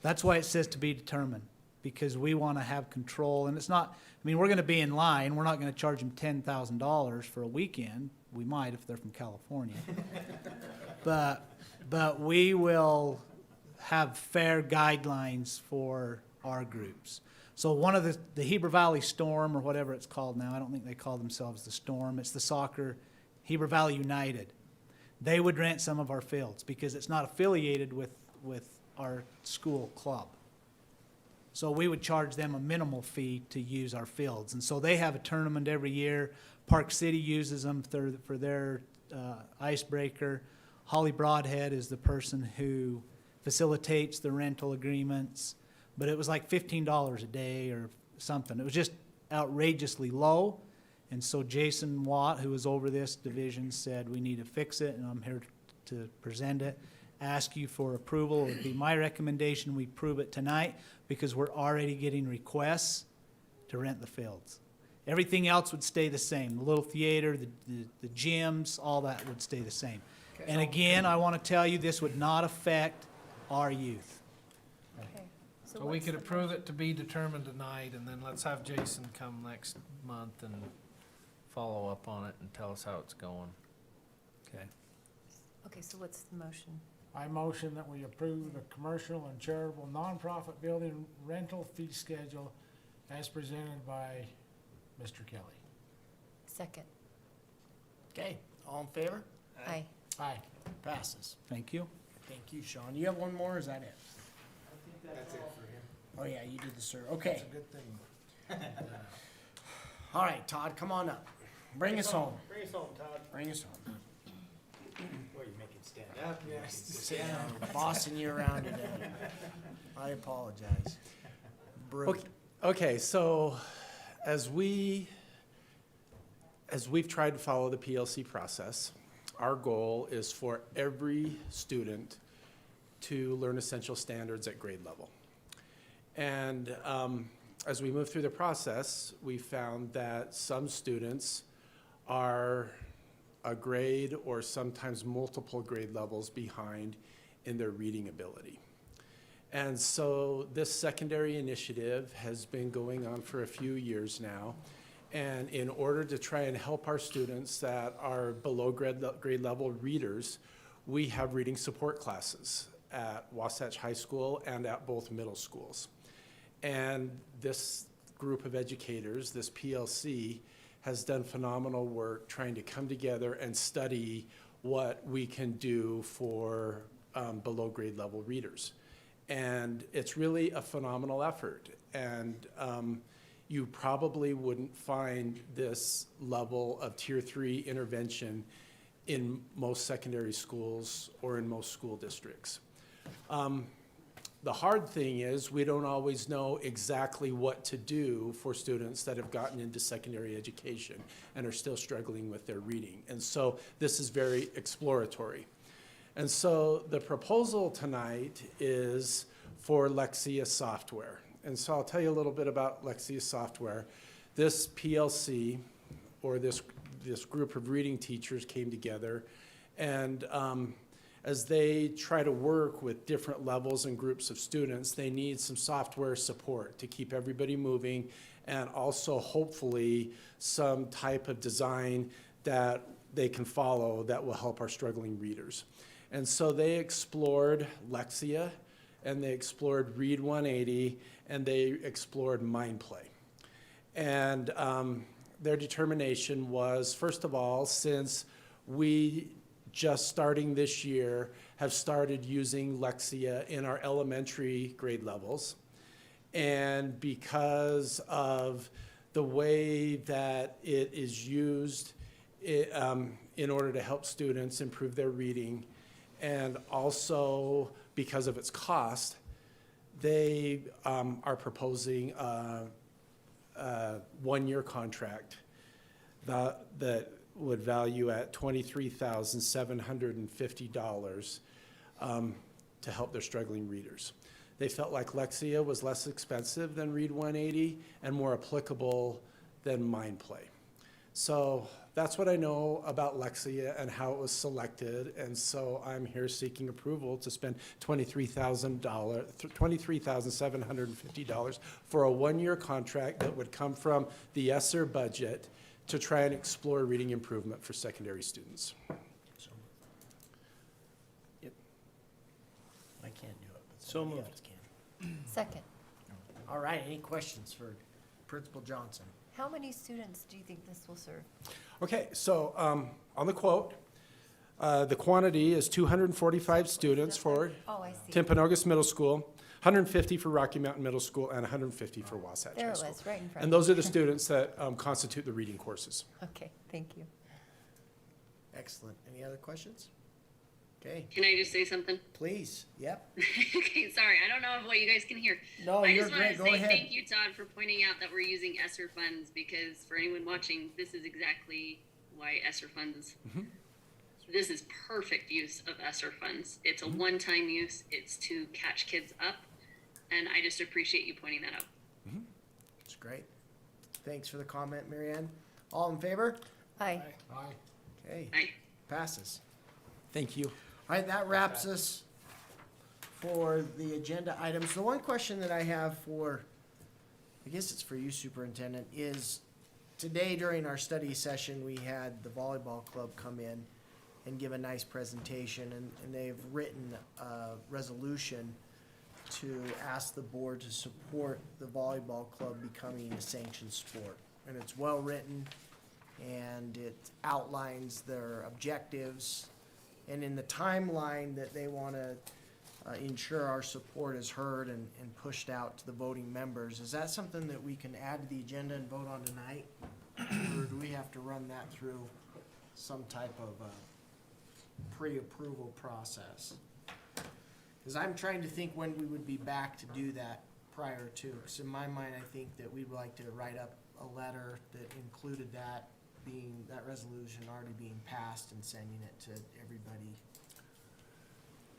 That's why it says to be determined, because we want to have control. And it's not, we're going to be in line. We're not going to charge them $10,000 for a weekend. We might if they're from California. But we will have fair guidelines for our groups. So one of the Heber Valley Storm, or whatever it's called now, I don't think they call themselves the Storm, it's the soccer, Heber Valley United. They would rent some of our fields because it's not affiliated with our school club. So we would charge them a minimal fee to use our fields. And so they have a tournament every year. Park City uses them for their icebreaker. Holly Broadhead is the person who facilitates the rental agreements. But it was like $15 a day or something. It was just outrageously low. And so Jason Watt, who was over this division, said we need to fix it, and I'm here to present it. Ask you for approval. It would be my recommendation we prove it tonight because we're already getting requests to rent the fields. Everything else would stay the same. The little theater, the gyms, all that would stay the same. And again, I want to tell you, this would not affect our youth. Okay. So we could approve it to be determined tonight, and then let's have Jason come next month and follow up on it and tell us how it's going. Okay. Okay, so what's the motion? I motion that we approve the commercial and charitable nonprofit building rental fee schedule as presented by Mr. Kelly. Second. Okay, all in favor? Aye. Aye. Passes. Thank you. Thank you, Sean. You have one more, or is that it? That's it for him. Oh, yeah, you did the sir. Okay. That's a good thing. All right, Todd, come on up. Bring us home. Bring us home, Todd. Bring us home. Boy, you make him stand up. Sit down. Bossing you around today. I apologize. Brutal. Okay, so as we've tried to follow the PLC process, our goal is for every student to learn essential standards at grade level. And as we move through the process, we found that some students are a grade or sometimes multiple grade levels behind in their reading ability. And so this secondary initiative has been going on for a few years now. And in order to try and help our students that are below grade level readers, we have reading support classes at Wasatch High School and at both middle schools. And this group of educators, this PLC, has done phenomenal work trying to come together and study what we can do for below grade level readers. And it's really a phenomenal effort. And you probably wouldn't find this level of tier 3 intervention in most secondary schools or in most school districts. The hard thing is we don't always know exactly what to do for students that have gotten into secondary education and are still struggling with their reading. And so this is very exploratory. And so the proposal tonight is for Lexia Software. And so I'll tell you a little bit about Lexia Software. This PLC, or this group of reading teachers, came together, and as they try to work with different levels and groups of students, they need some software support to keep everybody moving, and also hopefully some type of design that they can follow that will help our struggling readers. And so they explored Lexia, and they explored Read 180, and they explored MindPlay. And their determination was, first of all, since we just starting this year have started using Lexia in our elementary grade levels, and because of the way that it is used in order to help students improve their reading, and also because of its cost, they are proposing a one-year contract that would value at $23,750 to help their struggling readers. They felt like Lexia was less expensive than Read 180 and more applicable than MindPlay. So that's what I know about Lexia and how it was selected, and so I'm here seeking approval to spend $23,750 for a one-year contract that would come from the ESSER budget to try and explore reading improvement for secondary students. Yep. I can't do it, but So somebody moved. else can. Second. All right, any questions for Principal Johnson? How many students do you think this will serve? Okay, so on the quote, the quantity is 245 students for Oh, I see. Timpanogos Middle School, 150 for Rocky Mountain Middle School, and 150 for Wasatch There High it School. was, right in front And of those me. are the students that constitute the reading courses. Okay, thank you. Excellent. Any other questions? Okay, Can I just say something? please. Yep. Okay, sorry, I don't know what you guys can hear. No, I you're just wanted great. to Go say ahead. thank you, Todd, for pointing out that we're using ESSER funds, because for anyone watching, this is exactly why ESSER funds. This is perfect use of ESSER funds. It's a one-time use. It's to catch kids up, and I just appreciate you pointing that out. That's great. Thanks for the comment, Marianne. All in favor? Aye. Aye. Okay, Aye. passes. Thank you. All right, that wraps us for the agenda items. The one question that I have for, I guess it's for you, Superintendent, is today during our study session, we had the volleyball club come in and give a nice presentation, and they've written a resolution to ask the board to support the volleyball club becoming a sanctioned sport. And it's well-written, and it outlines their objectives, and in the timeline that they want to ensure our support is heard and pushed out to the voting members. Is that something that we can add to the agenda and vote on tonight? Or do we have to run that through some type of pre-approval process? Because I'm trying to think when we would be back to do that prior to. Because in my mind, I think that we'd like to write up a letter that included that being, that resolution already being passed and sending it to everybody.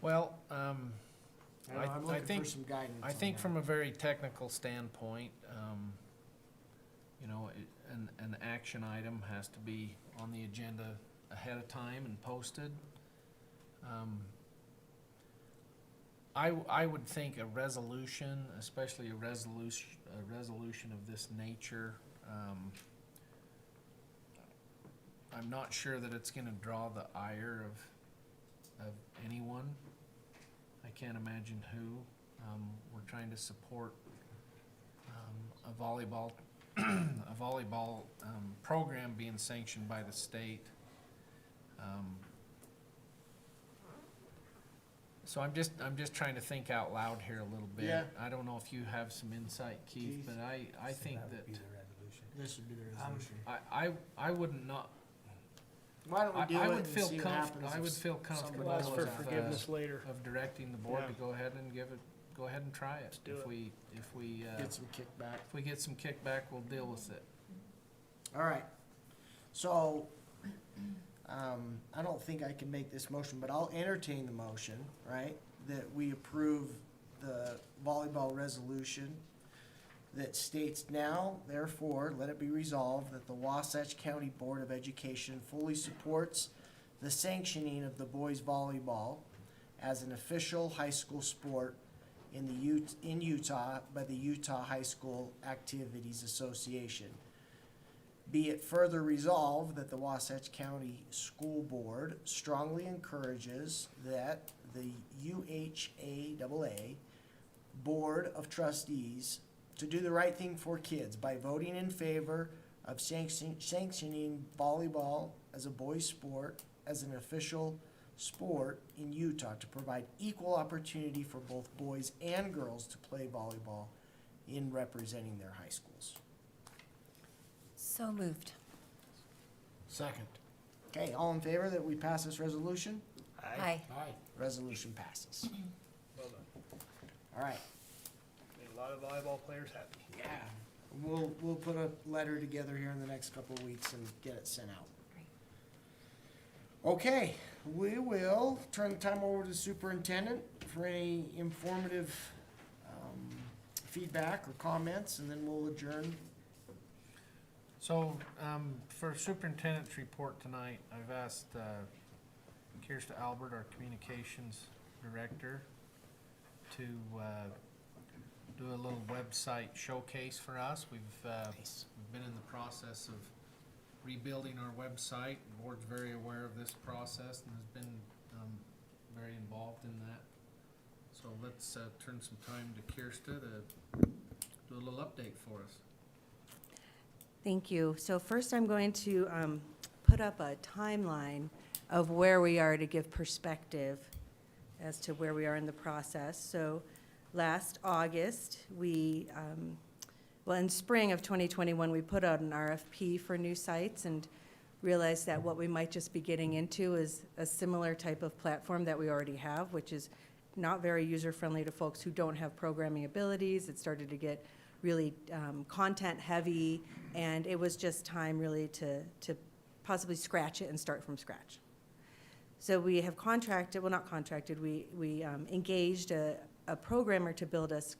Well, I'm I looking think, for some guidance I on think that. from a very technical standpoint, you know, an action item has to be on the agenda ahead of time and posted. I would think a resolution, especially a resolution of this nature, I'm not sure that it's gonna draw the ire of anyone. I can't imagine who. We're trying to support a a volleyball, a volleyball program being sanctioned by the state. So I'm just trying to think out loud here a little bit. Yeah. I don't know if you have some insight, Keith, Keith? but I think that This would be the resolution. I wouldn't not. Why don't we do I it would and feel see what comfortable. happens I if would feel somebody comfortable We'll ask for with, forgiveness later. of directing the board to Yeah. go ahead and go ahead and try it. do If it. we Get some kickback. if we get some kickback, we'll deal with it. All right. So, I don't think I can make this motion, but I'll entertain the motion, right? That we approve the volleyball resolution that states now, therefore, let it be resolved that the Wasatch County Board of Education fully supports the sanctioning of the boys volleyball as an official high school sport in Utah by the Utah High School Activities Association. Be it further resolved that the Wasatch County School Board strongly encourages that the UHAAA Board of Trustees to do the right thing for kids by voting in favor of sanctioning volleyball as a boys' sport, as an official sport in Utah, to provide equal opportunity for both boys and girls to play volleyball in representing their high schools. So moved. Second. Okay, all in favor that we pass this resolution? Aye. Aye. Resolution passes. Well done. All right. Made a lot of volleyball players happy. Yeah. We'll put a letter together here in the next couple of weeks and get it sent out. Okay, we will turn the time over to the superintendent for any informative feedback or comments, and then we'll adjourn. So, for superintendent's report tonight, I've asked Kirsta Albert, our communications director, to do a little website showcase for us. We've been in the process of rebuilding our website. The board's very aware of this process and has been very involved in that. So let's turn some time to Kirsta to do a little update for us. Thank you. So first I'm going to put up a timeline of where we are to give perspective as to where we are in the process. So last August, in spring of 2021, we put out an RFP for new sites and realized that what we might just be getting into is a similar type of platform that we already have, which is not very user-friendly to folks who don't have programming abilities. It started to get really content heavy, and it was just time really to possibly scratch it and start from scratch. So we have we engaged a programmer to build us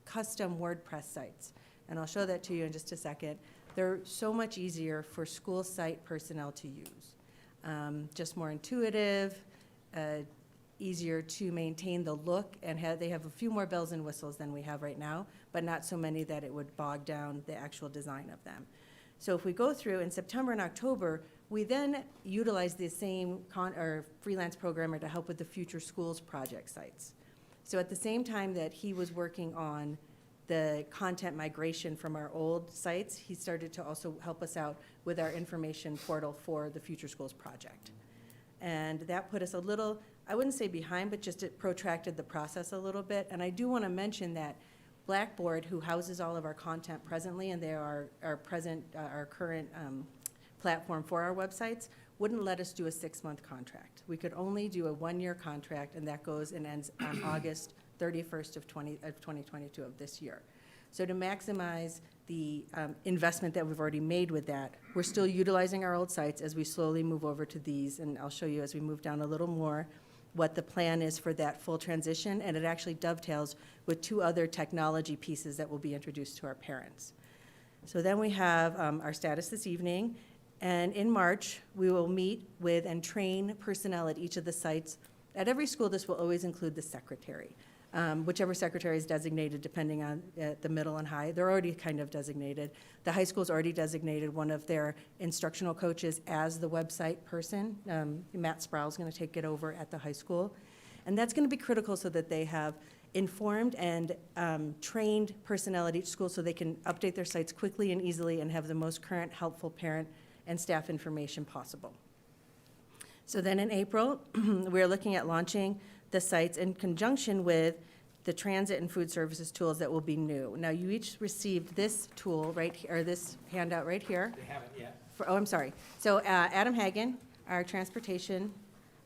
custom WordPress sites. And I'll show that to you in just a second. They're so much easier for school site personnel to use. Just more intuitive, easier to maintain the look, and they have a few more bells and whistles than we have right now, but not so many that it would bog down the actual design of them. So if we go through in September and October, we then utilize the same freelance programmer to help with the Future Schools project sites. So at the same time that he was working on the content migration from our old sites, he started to also help us out with our information portal for the Future Schools project. And that put us a little, I wouldn't say behind, but just it protracted the process a little bit. And I do want to mention that Blackboard, who houses all of our content presently, and they are our current platform for our websites, wouldn't let us do a 6-month contract. We could only do a 1-year contract, and that goes and ends on August 31st of 2022 of this year. So to maximize the investment that we've already made with that, we're still utilizing our old sites as we slowly move over to these, and I'll show you as we move down a little more what the plan is for that full transition, and it actually dovetails with 2 other technology pieces that will be introduced to our parents. So then we have our status this evening, and in March, we will meet with and train personnel at each of the sites. At every school, this will always include the secretary. Whichever secretary is designated, depending on the middle and high. They're already kind of designated. The high school's already designated one of their instructional coaches as the website person. Matt Sproul's going to take it over at the high school. And that's going to be critical so that they have informed and trained personnel at each school so they can update their sites quickly and easily and have the most current, helpful parent and staff information possible. So then in April, we're looking at launching the sites in conjunction with the transit and food services tools that will be new. Now, you each received this tool right here, or this handout right here. They haven't yet. Oh, I'm sorry. So Adam Hagan, our transportation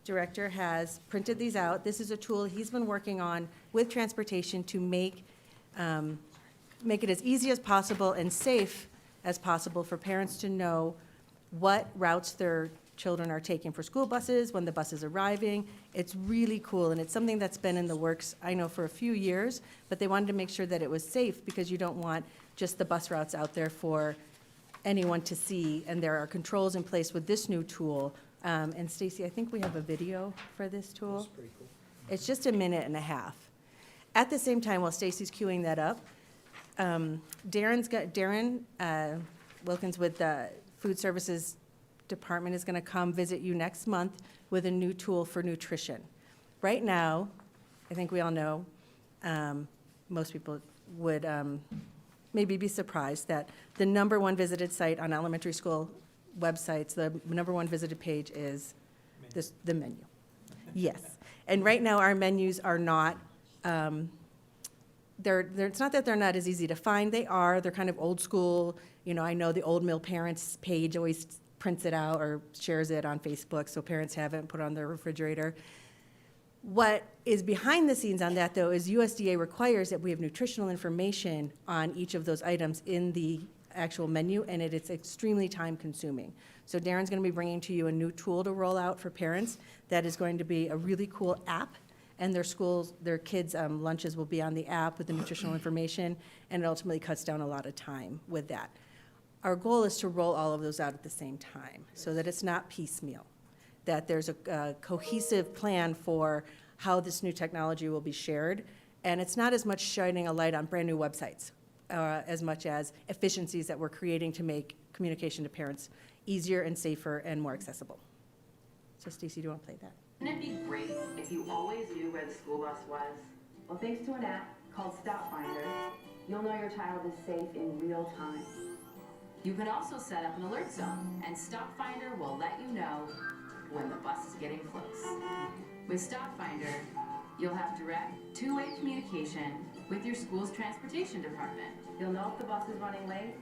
director, has printed these out. This is a tool he's been working on with transportation to make it as easy as possible and safe as possible for parents to know what routes their children are taking for school buses, when the bus is arriving. It's really cool, and it's something that's been in the works, I know, for a few years, but they wanted to make sure that it was safe because you don't want just the bus routes out there for anyone to see, and there are controls in place with this new tool. And Stacy, I think we have a video for this tool. That's pretty cool. It's just a minute and a half. At the same time, while Stacy's queuing that up, Darren Wilkins with the Food Services Department is going to come visit you next month with a new tool for nutrition. Right now, I think we all know, most people would maybe be surprised that the #1 visited site on elementary school websites, the #1 visited page is the menu. Yes. And right now, our menus are not, it's not that they're not as easy to find. They're kind of old school. You know, I know the Old Mill Parents page always prints it out or shares it on Facebook, so parents have it and put it on their refrigerator. What is behind the scenes on that, though, is USDA requires that we have nutritional information on each of those items in the actual menu, and it's extremely time-consuming. So Darren's going to be bringing to you a new tool to roll out for parents that is going to be a really cool app, and their kids' lunches will be on the app with the nutritional information, and it ultimately cuts down a lot of time with that. Our goal is to roll all of those out at the same time so that it's not piecemeal, that there's a cohesive plan for how this new technology will be shared. And it's not as much shining a light on brand new websites as much as efficiencies that we're creating to make communication to parents easier and safer and more accessible. So Stacey, do you want to play that? Wouldn't it be great if you always knew where the school bus was? Well, thanks to an app called Stop Finder, you'll know your child is safe in real time. You can also set up an alert zone, and Stop Finder will let you know when the bus is getting close. With Stop Finder, you'll have direct two-way communication with your school's transportation department. You'll know if the bus is running late,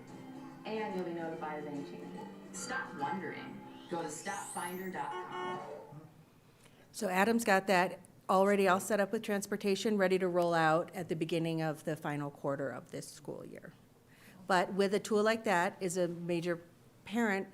and you'll be notified of any changes. Stop wondering. Go to stopfinder.com. So Adam's got that already all set up with transportation, ready to roll out at the beginning of the final quarter of this school year. But with a tool like that is a major parent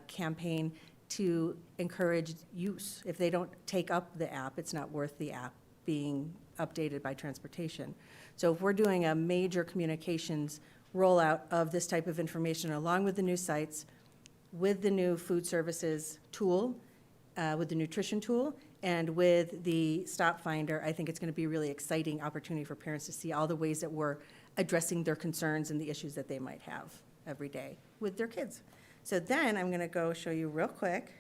campaign to encourage use. If they don't take up the app, it's not worth the app being updated by transportation. So if we're doing a major communications rollout of this type of information along with the new sites, with the new food services tool, with the nutrition tool, and with the Stop Finder, I think it's going to be a really exciting opportunity for parents to see all the ways that we're addressing their concerns and the issues that they might have every day with their kids. So then I'm going to go show you real quick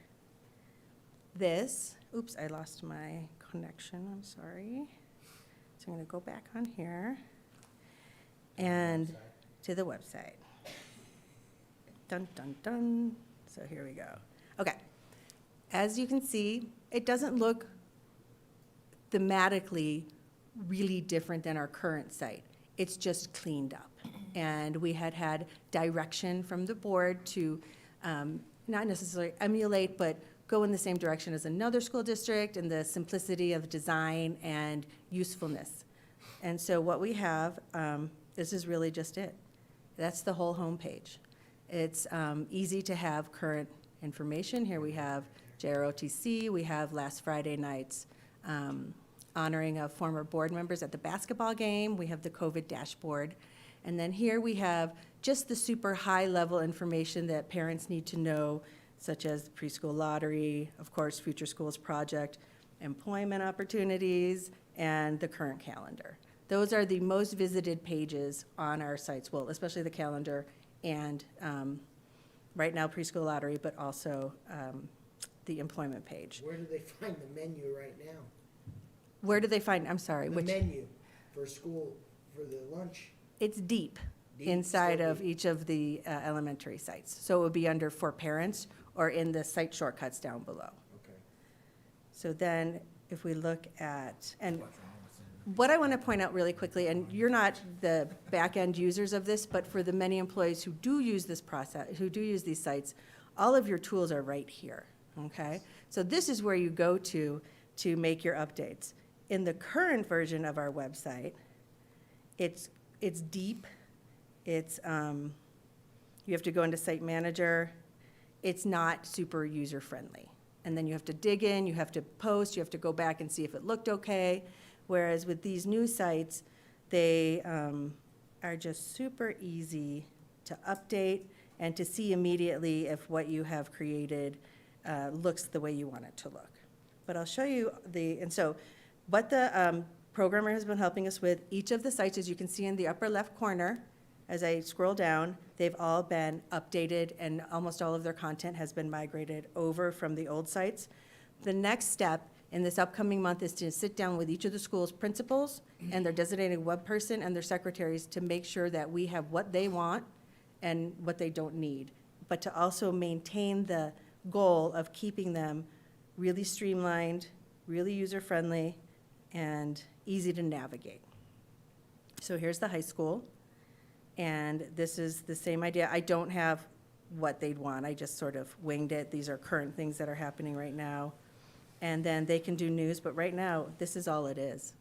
this. Oops, I lost my connection. I'm sorry. So I'm going to go back on here and to the website. Dun, dun, dun. So here we go. Okay. As you can see, it doesn't look thematically really different than our current site. It's just cleaned up. And we had direction from the board to not necessarily emulate, but go in the same direction as another school district and the simplicity of design and usefulness. And so what we have, this is really just it. That's the whole homepage. It's easy to have current information. Here we have JROTC, we have last Friday night's honoring of former board members at the basketball game. We have the COVID dashboard. And then here we have just the super high-level information that parents need to know, such as the preschool lottery, of course, Future Schools Project, employment opportunities, and the current calendar. Those are the most visited pages on our sites, well, especially the calendar and right now preschool lottery, but also the employment page. Where do they find the menu right now? Where do they find, I'm sorry, The which? menu. for school, for the lunch? It's deep Deep, inside so of deep. each of the elementary sites. So it would be under for parents or in the site shortcuts down below. Okay. So then if we look at, and what I want to point out really quickly, and you're not the back-end users of this, but for the many employees who do use this process, who do use these sites, all of your tools are right here, okay? So this is where you go to make your updates. In the current version of our website, it's deep, it's, you have to go into Site Manager, it's not super user-friendly. And then you have to dig in, you have to post, you have to go back and see if it looked okay. Whereas with these new sites, they are just super easy to update and to see immediately if what you have created looks the way you want it to look. But I'll show you and so what the programmer has been helping us with, each of the sites, as you can see in the upper left corner, as I scroll down, they've all been updated and almost all of their content has been migrated over from the old sites. The next step in this upcoming month is to sit down with each of the school's principals and their designated web person and their secretaries to make sure that we have what they want and what they don't need, but to also maintain the goal of keeping them really streamlined, really user-friendly, and easy to navigate. So here's the high school. And this is the same idea. I don't have what they'd want. I just sort of winged it. These are current things that are happening right now. And then they can do news, but right now, this is all it is.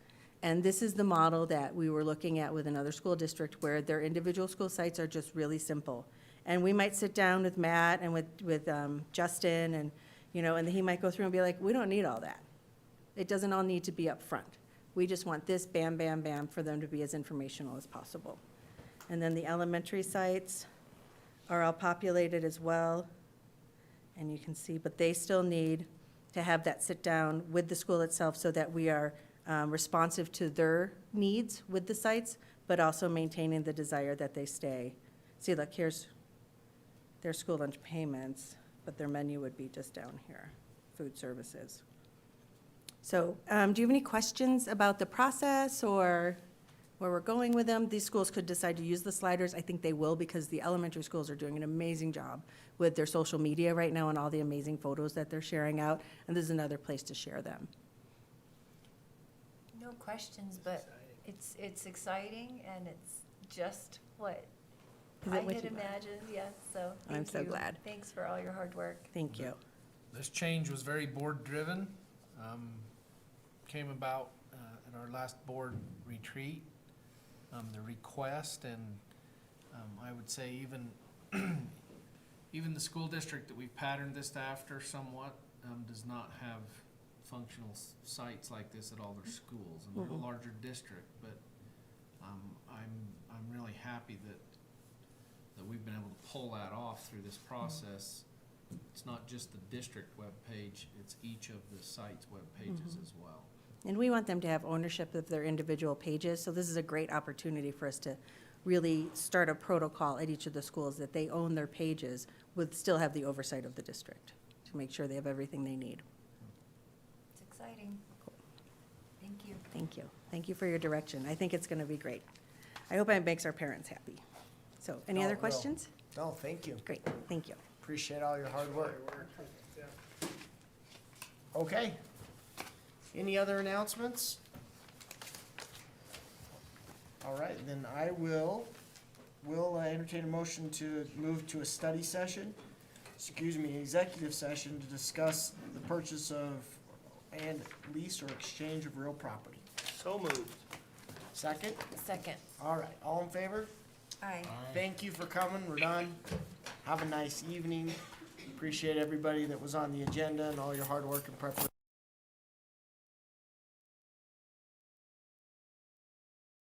And this is the model that we were looking at with another school district where their individual school sites are just really simple. And we might sit down with Matt and with Justin and, and he might go through and be like, we don't need all that. It doesn't all need to be up front. We just want this bam, bam, bam for them to be as informational as possible. And then the elementary sites are all populated as well. And you can see, but they still need to have that sit down with the school itself so that we are responsive to their needs with the sites, but also maintaining the desire that they stay. See, look, here's their school lunch payments, but their menu would be just down here, food services. So do you have any questions about the process or where we're going with them? These schools could decide to use the sliders. I think they will because the elementary schools are doing an amazing job with their social media right now and all the amazing photos that they're sharing out. And this is another place to share them. No questions, but it's exciting and it's just what Is I it what had you want? imagined, yes, so I'm thank so you. glad. Thanks for all your hard work. Thank you. This change was very board-driven. Came about at our last board retreat. The request and I would say even the school district that we've patterned this after somewhat does not have functional sites like this at all their schools. And we're a larger district, but I'm really happy that we've been able to pull that off through this process. It's not just the district webpage, it's each of the site's web pages as well. And we want them to have ownership of their individual pages, so this is a great opportunity for us to really start a protocol at each of the schools that they own their pages, with still have the oversight of the district, to make sure they have everything they need. It's exciting. Thank you. Thank you. Thank you for your direction. I think it's going to be great. I hope it makes our parents happy. So, any No, other it will. questions? No, thank you. Great, thank you. Appreciate all your hard work. Okay. Any other announcements? All right, then I will entertain a motion to move to a study session, executive session to discuss the purchase of and lease or exchange of real property. So moved. Second? Second. All right, all in favor? Aye. Thank you for coming, we're done. Have a nice evening. Appreciate everybody that was on the agenda and all your hard work and preparation.